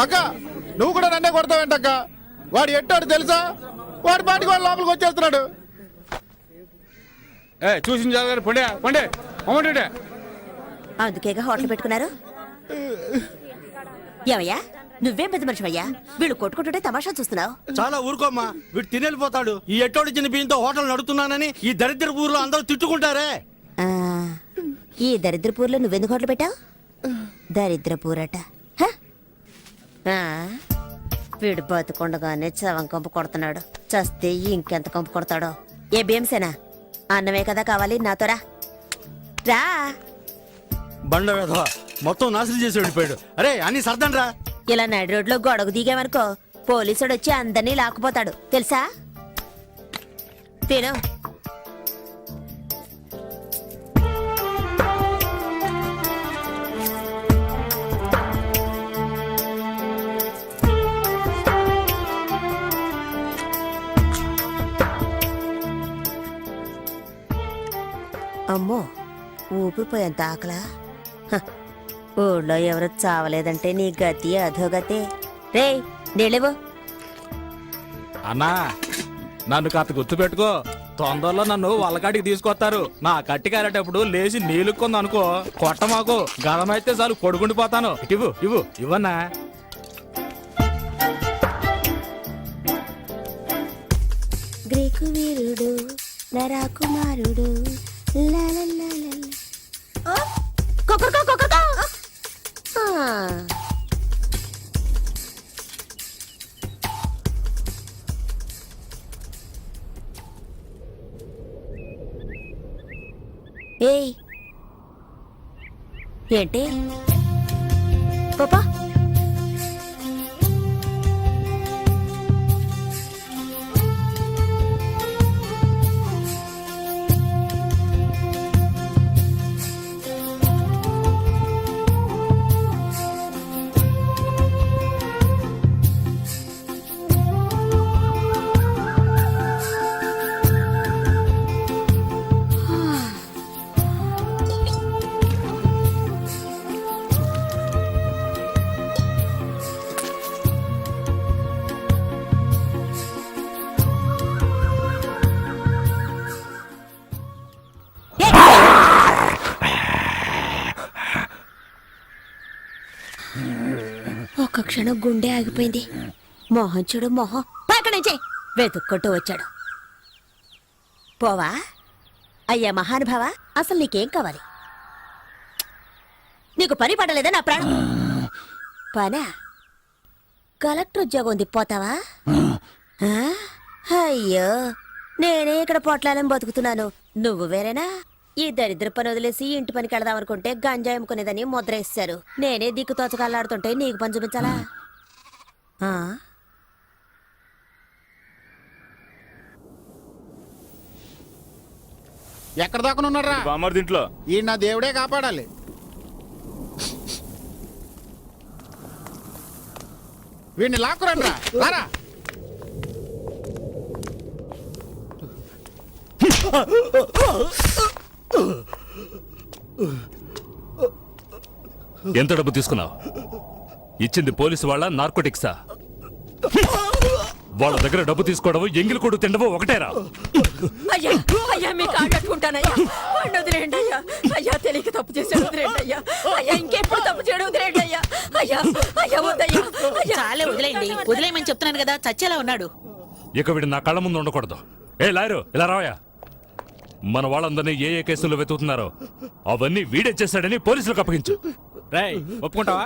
అక్క నువ్వు కూడా నన్నే కొడతావేంటక్క? వాడు ఎట్టాడు తెలుసా? వాడి పాటికి వాడు లోపలికి వచ్చేస్తున్నాడు. చూసిన జాగ్రత్త పండే పండే అమ్మంటే. అందుకేగా హోటల్ పెట్టుకున్నారు. ఏమయ్యా, నువ్వేం పెద్ద మనిషివయ్యా, వీళ్ళు కొట్టుకుంటుంటే తమాషా చూస్తున్నావు. చాలా ఊరుకోమ్మా, వీడు తినేళ్ళిపోతాడు. ఈ ఎట్టోడి చిన్న బియ్యంతో హోటల్ నడుపుతున్నానని ఈ దరిద్ర ఊర్లో అందరూ తిట్టుకుంటారే. ఈ దరిద్రపూర్లో నువ్వెందుకు హోటల్ పెట్టావు? దరిద్రపూరట. వీడు బతుకుండగానే చవం కంపు కొడుతున్నాడు, చస్తే ఇంకెంత కంపు కొడతాడో. ఏ భీమసేనా, అన్నమే కదా కావాలి, నాతో రా రా. బండ వేధవా, మొత్తం నాశనం చేసి వెళ్ళిపోయాడు. అరే అన్ని సర్దండి రా. ఇలా నడి రోడ్లో గొడవ దిగామనుకో పోలీసుడు వచ్చి అందరినీ లాక్కుపోతాడు తెలుసా. తిను. అమ్మో, ఊపిరిపోయేంత ఆకలా. హ, ఊళ్ళో ఎవరు చావలేదంటే నీ గతి అధోగతే. రే నీళ్ళేవో. అన్నా నన్ను కాస్త గుర్తుపెట్టుకో, తొందరలో నన్ను వాళ్ళకాడికి తీసుకొస్తారు. నా కట్టి కారేటప్పుడు లేచి నీళ్ళుకుంది అనుకో, కొట్ట మాకు గదమైతే చాలు కొడుకుండిపోతాను. ఇవ్వు ఇవ్వు ఇవ్వన్నా. గ్రీకు వీరుడు నరాకుమారుడు లాలాలాలాలా. ఆ, కొక్కరకో, కొక్కరకో. ఆ. ఏయ్ ఏంటి పాపా, ఒక్క క్షణం గుండె ఆగిపోయింది. మొహం చూడు మొహం, పక్కన నుంచి వెతుక్కుంటూ వచ్చాడు. పోవా అయ్యా మహానుభావ, అసలు నీకేం కావాలి? నీకు పని పడలేదా నా ప్రాణం? పనా? కలెక్టర్ ఉద్యోగం ఉంది, పోతావా? ఆ? అయ్యో, నేనే ఇక్కడ పొట్లాలని బతుకుతున్నాను, నువ్వు వేరేనా? ఈ దరిద్ర పని వదిలేసి ఇంటి పనికి వెళదాం అనుకుంటే గంజాయి అమ్ముకునేదని ముద్ర వేశారు. నేనే దిక్కు తోచకల్లాడుతుంటే నీకు పని చూపించాలా? ఆ? ఎక్కడ దాకా ఉన్నారా? బామర్దింట్లో. ఈ నా దేవుడే కాపాడాలి. వీడిని లాక్కురండ్రా, రారా. ఎంత డబ్బు తీసుకున్నావు? ఇచ్చింది పోలీసు వాళ్ళ, నార్కోటిక్సా? వాళ్ళ దగ్గర డబ్బు తీసుకోవడం, ఎంగిలి కొడు తినడం ఒకటేరా? అయ్యా అయ్యా మీ కాళ్ళు కట్టుకుంటానయ్యా, వాడిని వదిలేయండి అయ్యా. అయ్యా తెలియక తప్పు చేశాడు, వదిలేయండి అయ్యా. అయ్యా ఇంకెప్పుడు తప్పు చేయడం, వదిలేయండి అయ్యా. అయ్యా అయ్యా వద్దయ్యా. చాలే వదిలేయండి, వదిలేయమని చెప్తున్నాను కదా, చచ్చేలా ఉన్నాడు. ఇక వీడు నా కళ్ళ ముందు ఉండకూడదు. ఏ లాయరు, ఇలా రావయా. మన వాళ్ళందరినీ ఏ ఏ కేసుల్లో వెతుకుతున్నారో అవన్నీ వీడే చేశాడని పోలీసులకు అప్పగించు. రేయ్ ఒప్పుకుంటావా?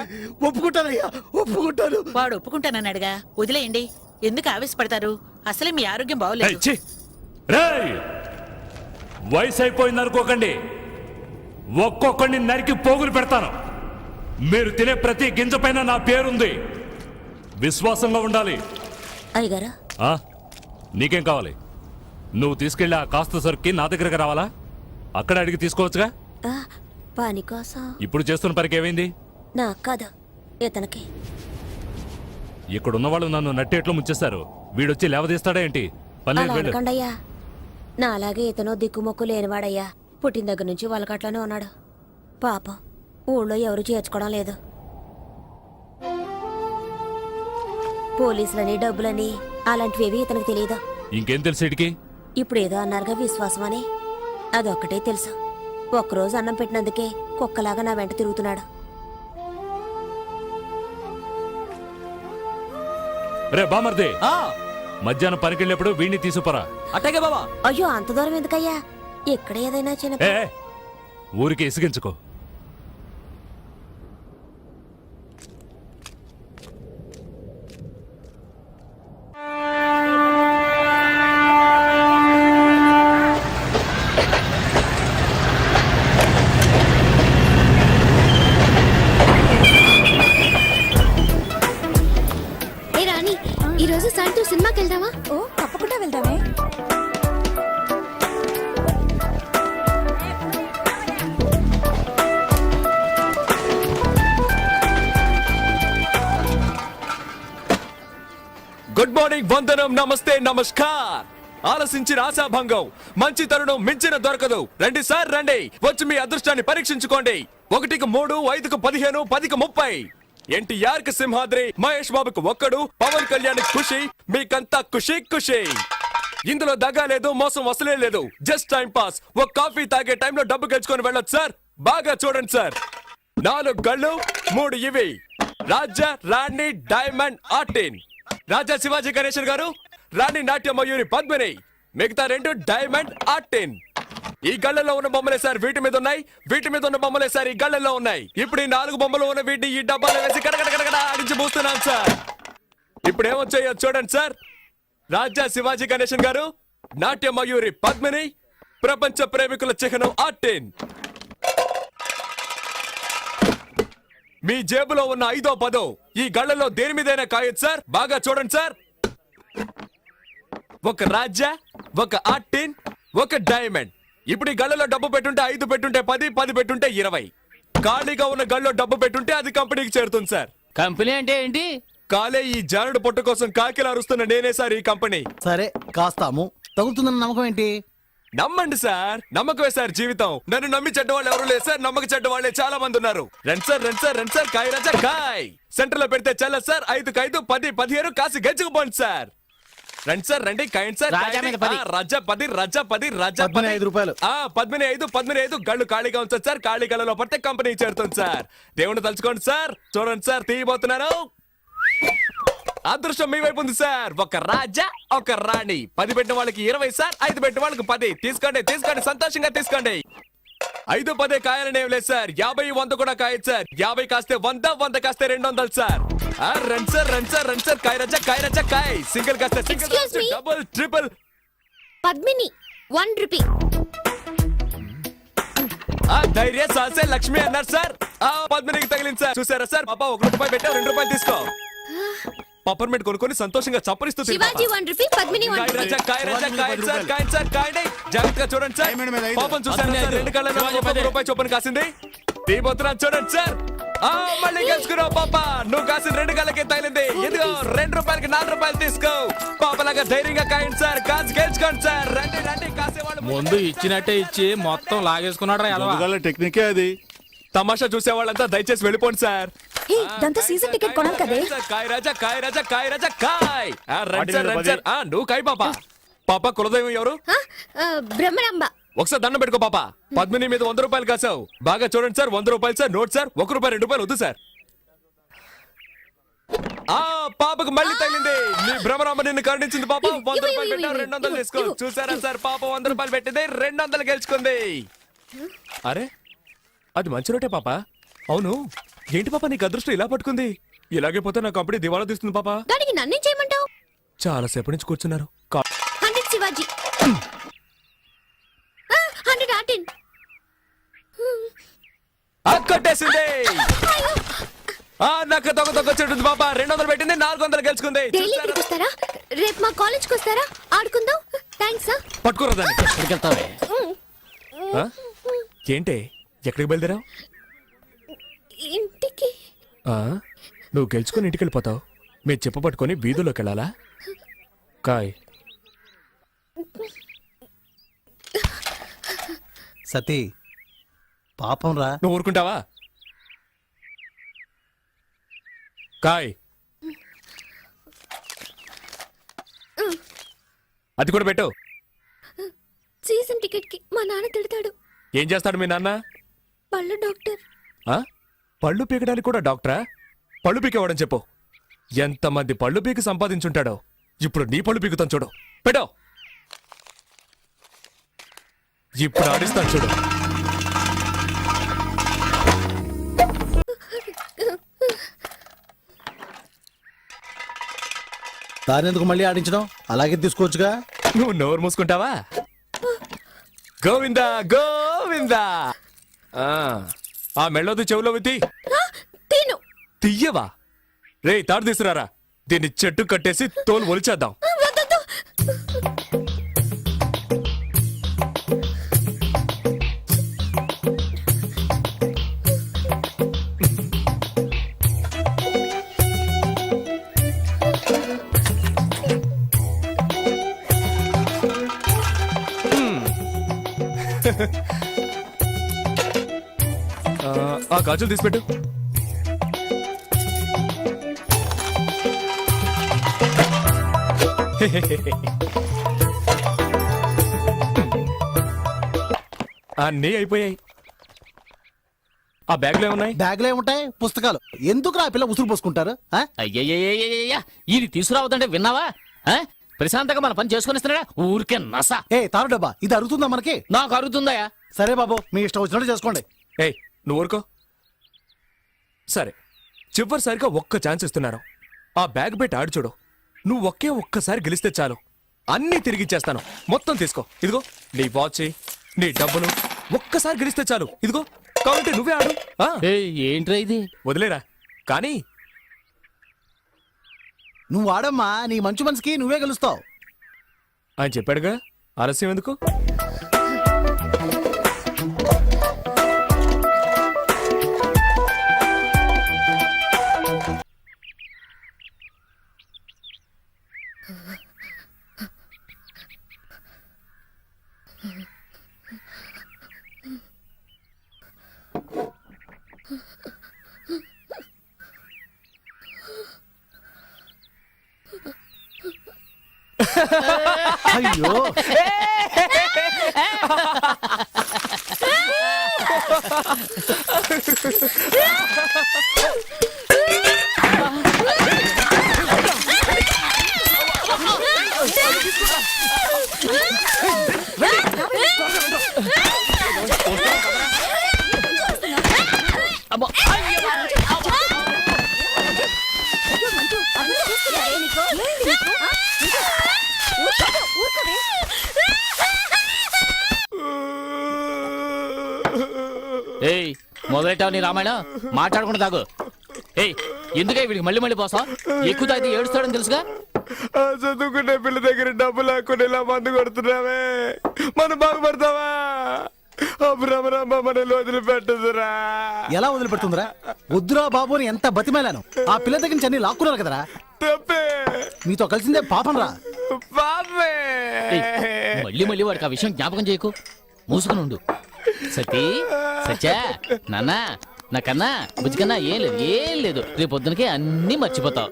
ఒప్పుకుంటానయ్యా, ఒప్పుకుంటాను. వాడు ఒప్పుకుంటానన్నాడుగా, వదిలేయండి. ఎందుకు ఆవేశపడతారు? అసలే మీ ఆరోగ్యం ఏయ్, బాగోలేదు. ఛీ! రేయ్, వయసు అయిపోయింది అనుకోకండి, ఒక్కొక్కడిని నరికి పోగులు పెడతాను. మీరు తినే ప్రతి గింజ పైన నా పేరుంది. విశ్వాసంగా ఉండాలి. అయ్యగారా, ఆ? నీకేం కావాలి? నువ్వు తీసుకెళ్ళి ఆ కాస్త సరుక్కి నా దగ్గరకు రావాలా? అక్కడ అడిగి తీసుకోవచ్చుగా. పని కోసం ఇప్పుడు చేస్తున్న పనికి ఏమైంది? నాకు కాదు, ఇతనికి. ఇక్కడున్న వాళ్ళు నన్ను నట్టేట్లో ముంచేస్తారు. వీడొచ్చి లేవదీస్తాడా ఏంటి? పని అలా అనకండయ్యా, నా అలాగే ఇతను దిక్కుమొక్కు లేనివాడయ్యా. పుట్టిన దగ్గర నుంచి వాళ్ళకట్లోనే ఉన్నాడు. పాపం ఊళ్ళో ఎవరు చేర్చుకోవడం లేదు. పోలీసులని, డబ్బులని అలాంటివేవి ఇతనికి తెలియదు. ఇంకేం తెలుసు ఇడికి? ఇప్పుడు ఏదో అన్నారుగా విశ్వాసం అని, అదొక్కటే తెలుసు. ఒక్కరోజు అన్నం పెట్టినందుకే కుక్కలాగా నా వెంట తిరుగుతున్నాడు. రే బామర్ది, మధ్యాహ్నం పనికెళ్ళినప్పుడు వీడిని తీసుకుపరా. అట్టగే బాబా. అయ్యో అంత దూరం ఎందుకయ్యా, ఇక్కడ ఏదైనా చిన్న ఏ ఊరికి ఇసిగించుకో. గుడ్ మార్నింగ్, వందనం, నమస్తే, నమస్కార్. ఆలసించిన ఆశాభంగం, మంచి తరుణం మించిన దొరకదు. రండి సార్ రండి, వచ్చి మీ అదృష్టాన్ని పరీక్షించుకోండి. 1కి 3, 5కి 15, 10కి 30. ఎన్టీఆర్ కి సింహాద్రి, మహేష్ బాబుకు ఒక్కడు, పవన్ కళ్యాణ్ ఖుషి, మీకంతా ఖుషి ఖుషి. ఇందులో దగా లేదు, మోసం అసలే లేదు. Just time pass. ఒక కాఫీ తాగే టైంలో డబ్బు గెలుచుకొని వెళ్ళొచ్చు సార్. బాగా చూడండి సార్. 4 గళ్ళు, 3 ఇవి. రాజా, రాణి, డైమండ్, ఆర్టిన్. రాజా శివాజీ గణేశన్ గారు, రాణి నాట్య మయూరి పద్మిని, మిగతా 2 డైమండ్, ఆర్టిన్. ఈ గళ్ళలో ఉన్న బొమ్మలే సార్ వీటి మీద ఉన్నాయి, వీటి మీద ఉన్న బొమ్మలే సార్ ఈ గళ్ళలో ఉన్నాయి. ఇప్పుడు ఈ 4 బొమ్మలు ఉన్న వీటిని ఈ డబ్బాలో వేసి కడగడ ఆడించి పూస్తున్నాను సార్. ఇప్పుడు ఏమొచ్చాయో చూడండి సార్. రాజా శివాజీ గణేశన్ గారు, నాట్య మయూరి పద్మిని, ప్రపంచ ప్రేమికుల చిహ్నం ఆర్టిన్. మీ జేబులో ఉన్న 5వ 10 ఈ గళ్ళలో దేని మీదైనా కాయొచ్చు సార్. బాగా చూడండి సార్. ఒక రాజా, ఒక ఆర్టిన్, ఒక డైమండ్. ఇప్పుడు ఈ గళ్ళలో డబ్బు పెట్టుంటే 5 పెట్టుంటే 10, 10 పెట్టుంటే 20. ఖాళీగా ఉన్న గళ్ళలో డబ్బు పెట్టుంటే అది కంపెనీకి చేరుతుంది సార్. కంపెనీ అంటే ఏంటి? కాలే ఈ జానుడు పొట్ట కోసం కాకిలా అరుస్తున్న నేనే సార్ ఈ కంపెనీ. సరే కాస్తాము, తగులుతుందన్న నమ్మకం ఏంటి? నమ్మండి సార్, నమ్మకమే సార్ జీవితం. నన్ను నమ్మి చెడ్డవాళ్ళు ఎవరు లేదు సార్, నమ్మక చెడ్డవాళ్లే చాలా మంది ఉన్నారు. రండి సార్ రండి సార్ రండి సార్, కాయ రాజా కాయ్. సెంటర్ లో పెడితే చల్ల సార్. 5కి 5, 10, 15 కాసి గెలుచుకుపోండి సార్. రండి సార్ రండి, కాయండి సార్. రాజా మీద 10. రాజా 10, రాజా 10, రాజా 10. 15 రూపాయలు. 15, 15 గళ్ళు ఖాళీగా ఉంచండి సార్. ఖాళీ గళ్ళలో పడితే కంపెనీ చేరుతుంది సార్. దేవుని తలుచుకోండి సార్. చూడండి సార్, తీయబోతున్నాను. అదృష్టం మీ వైపు ఉంది సార్. ఒక రాజా, ఒక రాణి. 10 పెట్టిన వాళ్ళకి 20 సార్, 5 పెట్టిన వాళ్ళకి 10. తీసుకోండి తీసుకోండి, సంతోషంగా తీసుకోండి. 5, 10 కాయాలని ఏం లేదు సార్. 50, 100 కూడా కాయచ్చు సార్. 50 కాస్తే 100, 100 కాస్తే 200 సార్. రండి సార్ రండి సార్ రండి సార్, కాయ రాజా కాయ్. సింగిల్ కాస్తే single, double, triple. Padmini 1 rupee. ధైర్య సాసే లక్ష్మి అన్నారు సార్. పద్మినికి తగిలింది సార్. చూసారా సార్, పాప 1 రూపాయి పెట్టా, 2 రూపాయలు తీసుకో. పప్పర్మెంట్ కొనుక్కొని సంతోషంగా చప్పరిస్తూ శివాజీ 1 రూపీ, పద్మిని 1 రూపీ. జాగ్రత్తగా చూడండి సార్. పాపం చూసారా సార్, 2 కళ్ళ 1 రూపాయి చొప్పున కాసింది. తీపోతున్నాను చూడండి సార్. మళ్ళీ గెలుచుకున్నావు పాప. నువ్వు కాసిన 2 కళ్ళకి తగిలింది. ఇదిగో 2 రూపాయలకి 4 రూపాయలు తీసుకో. పాపలాగా ధైర్యంగా కాయండి సార్. కాసి గెలుచుకోండి సార్. రండి రండి, కాసేవాళ్ళు ముందు ఇచ్చినట్టే ఇచ్చి మొత్తం లాగేసుకున్నాడు. టెక్నికే అది. తమాషా చూసేవాళ్ళంతా దయచేసి వెళ్ళిపోండి సార్. ఇదంతా సీజన్ టికెట్ కొనాలి కదే. కాయ్ రాజా కాయ్ రాజా కాయ్ రాజా కాయ్. రండి సార్ రండి సార్. నువ్వు కాయ్ పాప. పాప కులదైవం ఎవరు? బ్రహ్మరాంబ. ఒకసారి దండం పెట్టుకో పాప. పద్మిని మీద 100 రూపాయలు కాసావు. బాగా చూడండి సార్. 100 రూపాయలు సార్. Note sir. 1 రూపాయి 2 రూపాయలు వద్దు సార్. పాపకు మళ్ళీ తగిలింది. నీ భ్రమరాంబ నిన్ను కరుణించింది పాప. 100 రూపాయలు పెట్టావు, 200 తీసుకో. చూసారా సార్, పాప 100 రూపాయలు పెట్టింది, 200 గెలుచుకుంది. అరే అది మంచి రోటే పాప. అవును ఏంటి పాప నీకు అదృష్టం ఇలా పట్టుకుంది? ఇలాగే పోతే నా కంపెనీ దివాళా తీస్తుంది పాప. దానికి నన్నేం చేయమంటావు? చాలా సేపటి నుంచి కూర్చున్నారు. 100 శివాజీ, 100 ఆర్టిన్. కొట్టేసింది. నాకు తొక్కొచ్చేటుంది పాప. 200 పెట్టింది, 400 గెలుచుకుంది. డైలీ ఇక్కడికి వస్తారా? రేపు మా కాలేజ్కి వస్తారా? ఆడుకుందాం. థ్యాంక్స్. పట్టుకోరా దాన్ని. ఏంటే ఎక్కడికి బయలుదేరావు? ఇంటికి. నువ్వు గెలుచుకుని ఇంటికి వెళ్ళిపోతావు. మీరు చెప్ప పట్టుకొని వీధుల్లోకి వెళ్ళాలా? కాయ్. సతీ పాపం రా. నువ్వు ఊరుకుంటావా? కాయ్. అది కూడా పెట్టు. సీజన్ టికెట్ కి మా నాన్న తిడతాడు. ఏం చేస్తాడు మీ నాన్న? పళ్ళు డాక్టర్. పళ్ళు పీకడానికి కూడా డాక్టరా? పళ్ళు పీకేవాడని చెప్పు. ఎంతమంది పళ్ళు పీకి సంపాదించుంటాడో. ఇప్పుడు నీ పళ్ళు పీకుతాను చూడు. పెట్టో. ఇప్పుడు ఆడిస్తాను చూడు. దానెందుకు మళ్ళీ ఆడించడం? అలాగే తీసుకోవచ్చుగా. నువ్వు నోరు మూసుకుంటావా? గోవిందా గోవిందా. ఆ మెళ్ళోది చెవులో విత్తి తీను. తీయవా? రే తాడు తీసుకురారా. దీన్ని చెట్టు కట్టేసి తోలు ఒలిచేద్దాం. ఆ గాజులు తీసిపెట్టు. అన్నీ అయిపోయాయి. ఆ బ్యాగ్లో ఏమున్నాయి? బ్యాగ్లో ఏముంటాయి? పుస్తకాలు. ఎందుకు ఆ పిల్ల ఉసురు పోసుకుంటారు? ఆ? అయ్యయ్యయ్యయ్యయ్యా ఇది తీసుకురావద్దంటే విన్నావా ఆ? ప్రశాంతంగా మన పని చేసుకొని ఇస్తున్నాడా ఊరికే నస. ఏ తారు డబ్బా, ఇది అరుగుతుందా మనకి? నాకు అరుగుతుందయా. సరే బాబు, మీ ఇష్టం వచ్చినట్టు చేసుకోండి. ఏయ్ నువ్వు ఊరుకో. సరే, చివరిసారిగా ఒక్క ఛాన్స్ ఇస్తున్నారు. ఆ బ్యాగ్ పెట్టి ఆడు చూడు. నువ్వు ఒక్కసారి గెలిస్తే చాలు, అన్నీ తిరిగిచ్చేస్తాను. మొత్తం తీసుకో. ఇదిగో నీ వాచ్, నీ డబ్బులు. ఒక్కసారి గెలిస్తే చాలు. ఇదిగో కాబట్టి నువ్వే ఆడు. ఆ, ఏంట్రా ఇది? వదిలేరా. కానీ నువ్వు ఆడమ్మా, నీ మంచి మనసుకి నువ్వే గెలుస్తావు. ఆయన చెప్పాడుగా, ఆలస్యం ఎందుకు? అయ్యో అమ్మో, ఏయ్ మొదలెట్టావు నీ రామాయణం, మాట్లాడకుండా తాగు. ఏయ్ ఎందుకే వీడికి మళ్ళీ మళ్ళీ పోసావు? ఎక్కువ తాగితే ఏడుస్తాడని తెలుసుగా. చదువుకునే పిల్ల దగ్గర డబ్బు లేకుండా ఇలా మందు కొడుతున్నావే, మనం బాగుపడతావా? మనల్ని వదిలిపెట్టదురా. ఎలా వదిలిపెడుతుందిరా? వద్దురా బాబు అని ఎంత బతిమేలాను. ఆ పిల్ల దగ్గర నుంచి అన్ని లాక్కున్నారు కదరా. తప్పే, మీతో కలిసిందే పాపం రా. పాపే. మళ్ళీ మళ్ళీ వాడికి ఆ విషయం జ్ఞాపకం చేయకు, మూసుకుని ఉండు. సతీ సత్యా నాన్న నాకన్నా బుజ్జికన్నా ఏం లేదు రేపు పొద్దునకే అన్ని మర్చిపోతావు.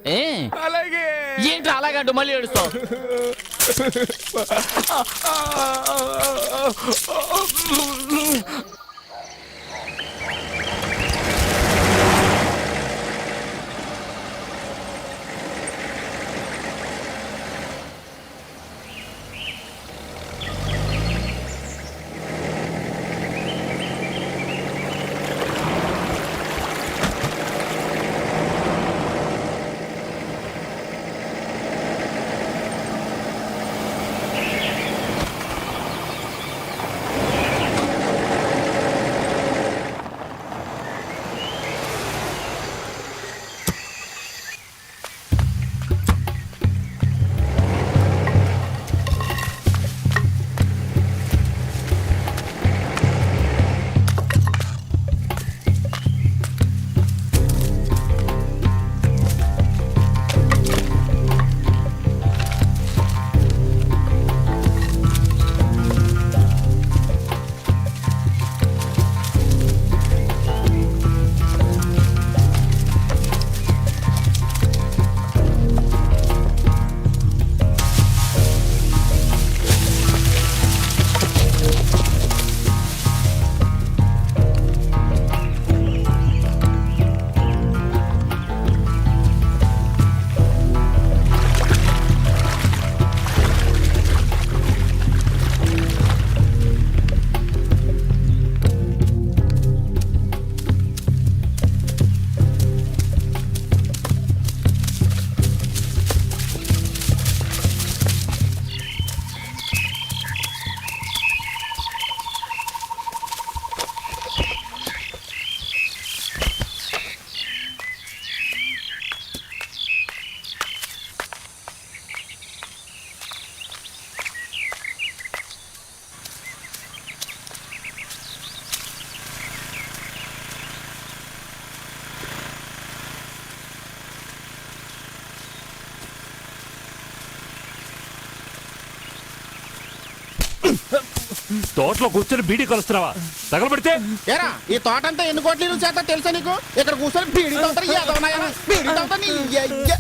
అలాగే. ఏంటి అలాగంటూ మళ్ళీ ఏడుస్తావు? తోటలో కూర్చొని బీడీ కలుస్తున్నావా? తగలబడితే ఏరా ఈ తోట అంతా ఎన్ని కోట్ల చేత తెలుసా నీకు? ఇక్కడ కూర్చొని బీడీ తాగుతారు, ఏదోనాయనా బీడీ తాగుతారు నీ అయ్య.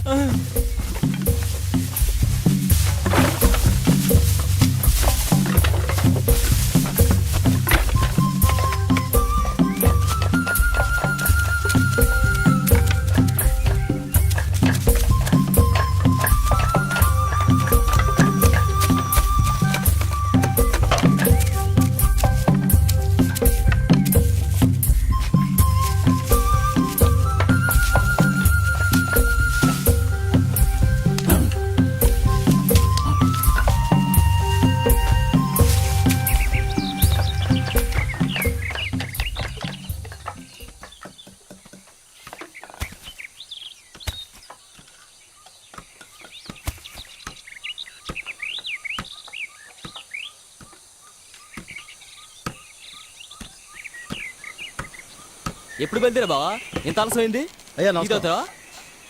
ఎప్పుడు బయలుదేరా బావా? ఎంత ఆలస్యమైంది? అయ్యా టీ తాగుతావా?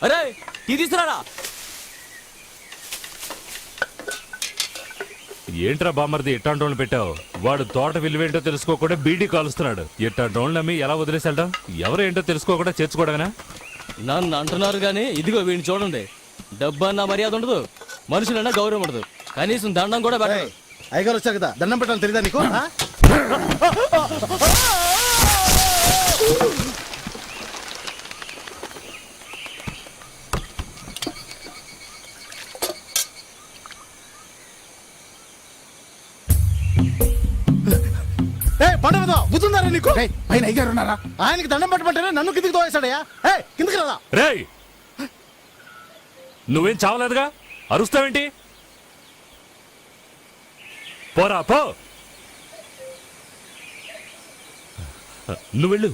అరే టీ తీసుకురాడా? ఏంట్రా బామ్మర్ది ఇట్టాంటోళ్ళు పెట్టావు? వాడు తోట విలువేంటో తెలుసుకోకుండా బీడీ కాలుస్తున్నాడు. ఇట్టాంటోళ్ళు నమ్మి ఎలా వదిలేసాడటం? ఎవరు ఏంటో తెలుసుకోకుండా చేర్చుకోవడమేనా? నన్ను అంటున్నారు కానీ ఇదిగో వీడిని చూడండి. డబ్బు అన్న మర్యాద ఉండదు, మనుషులన్నా గౌరవం ఉండదు, కనీసం దండం కూడా పెట్టదు. అయ్యగారు వచ్చారు కదా, దండం పెట్టాలి తెలియదా నీకు? ఆ? బుద్ధుందారా నీకు? పైన అయ్యారు ఉన్నారా? ఆయనకి దండం పెట్టమంటేనే నన్ను కిందికి తోవేశాడయ్యా. కిందికి రాదా? రేయ్ నువ్వేం చావలేదుగా, అరుస్తావేంటి? పోరా పో. నువ్వు వెళ్ళు.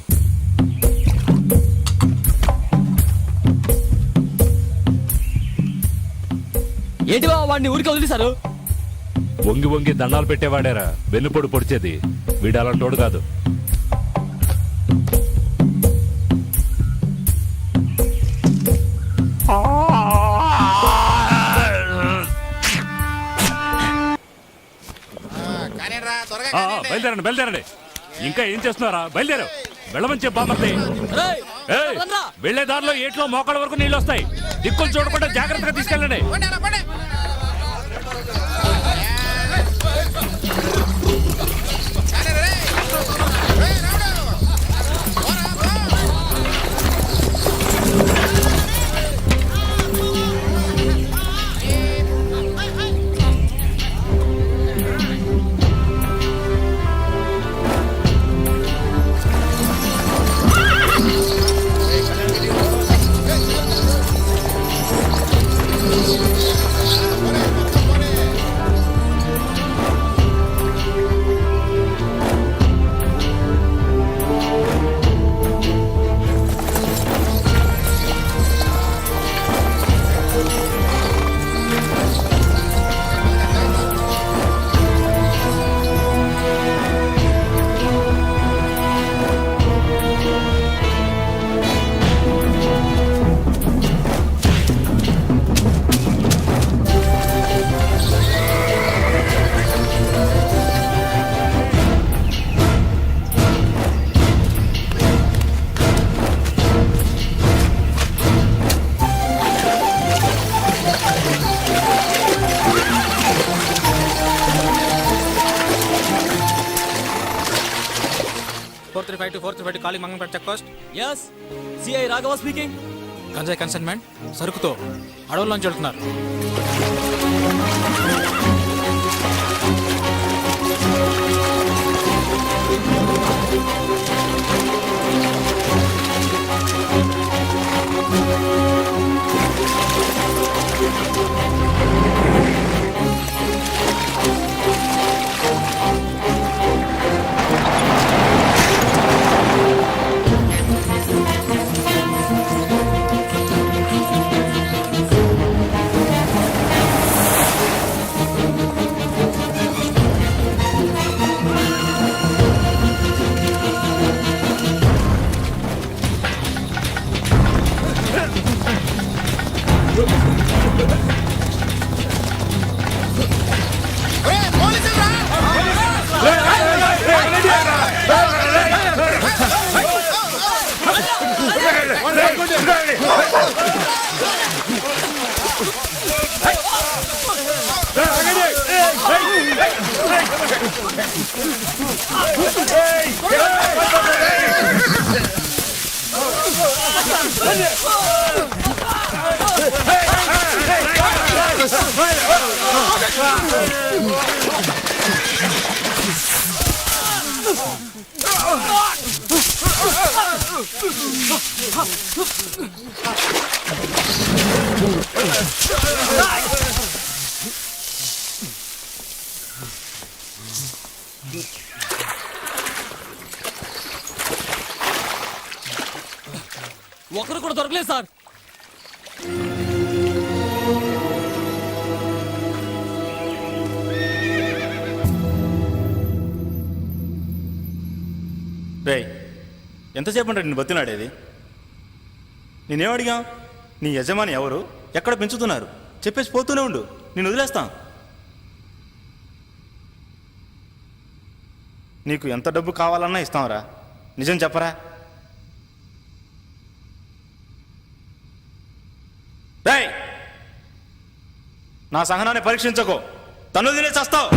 ఏంటి బావ వాడిని ఊరికి వదిలేశారు? వంగి వంగి దండాలు పెట్టేవాడేరా వెన్నుపొడు పొడిచేది. వీడు అలాంటోడు కాదు. బయలుదేరండి బయలుదేరండి. ఇంకా ఏం చేస్తున్నారా? బయలుదేరు. వెళ్ళమని చెప్పు బామ్మర్ది. వెళ్లే దారిలో ఏట్లో మోకాళ్ళ వరకు నీళ్ళు వస్తాయి. దిక్కులు చూడకుండా జాగ్రత్తగా తీసుకెళ్ళండి. Calling Mangampet check post. yes CI Raghava speaking. గంజాయి కన్సైన్మెంట్ సరుకుతో అడవుల్లోంచి వెళ్తున్నారు. ఒకరు కూడా దొరకలేదు సార్. రే ఎంతసేపు అంటే నేను బతిలాడేది? నేనేం అడిగా? నీ యజమాని ఎవరు, ఎక్కడ పెంచుతున్నారు చెప్పేసి పోతూనే ఉండు, నేను వదిలేస్తాను. నీకు ఎంత డబ్బు కావాలన్నా ఇస్తాంరా, నిజం చెప్పరా? రేయ్, నా సహనాన్ని పరీక్షించకో, తను వదిలేసి వస్తావు.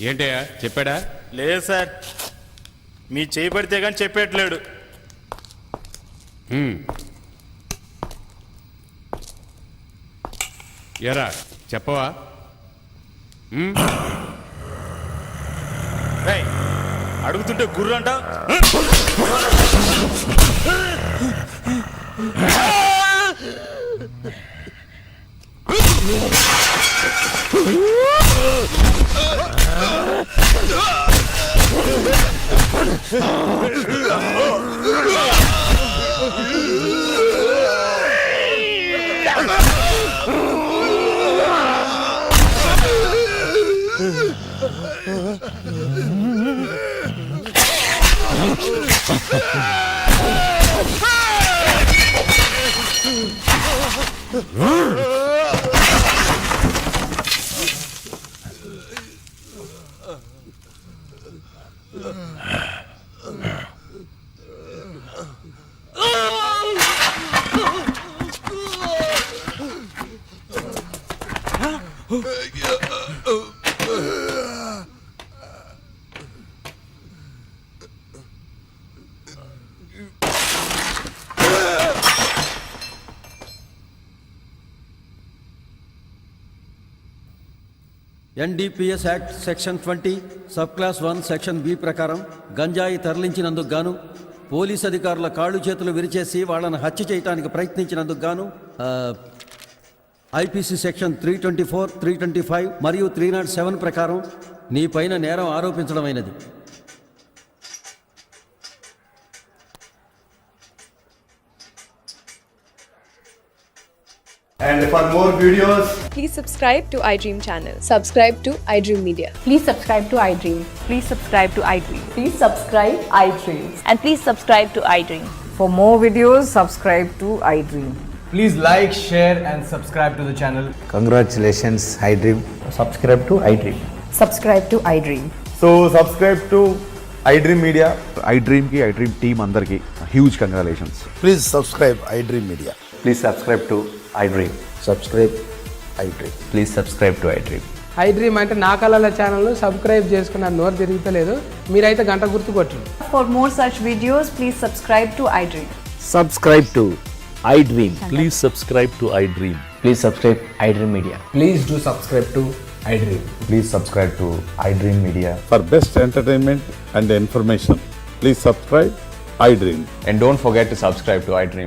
ఏంటయ్యా చెప్పాడా? లేదు సార్, మీ చేయి పడితే కానీ చెప్పేట్లేడు. ఎరా చెప్పవా? రేయ్, అడుగుతుంటే గుర్రు అంట. NDPS act section 20 sub class 1 section B ప్రకారం గంజాయి తరలించినందుకు గాను, పోలీస్ అధికారుల కాళ్ళు చేతులు విరిచేసి వాళ్ళని హత్య చేయడానికి ప్రయత్నించినందుకు గాను ఐపీసీ సెక్షన్ 324, 325 మరియు 307 ప్రకారం నీ పైన నేరం ఆరోపించడమైనది. And for more videos, Please subscribe to iDream channel. Subscribe to iDream Media. Please subscribe to iDream. Please subscribe to iDream. Please subscribe iDream. And please subscribe to iDream. For more videos, subscribe to iDream. please like, share and subscribe to the channel. Congratulations, iDream. Subscribe to iDream. Subscribe to iDream. So subscribe to iDream Media. iDream ki iDream team అందరికి huge congratulations. Please subscribe iDream Media. Please subscribe to iDream. Subscribe iDream. Please subscribe to iDream. iDream అంటే నా కళల channel subscribe చేసుకున్న నోరు తిరుగుతలేదు, మీరైతే గంట గుర్తు కొట్టండి. For more such videos, please subscribe to iDream. Subscribe to iDream. Please subscribe to I dream. Please subscribe iDream Media. Please do subscribe to iDream. Please subscribe to iDream Media. For best entertainment and information, please subscribe iDream. And don't forget to subscribe to iDream.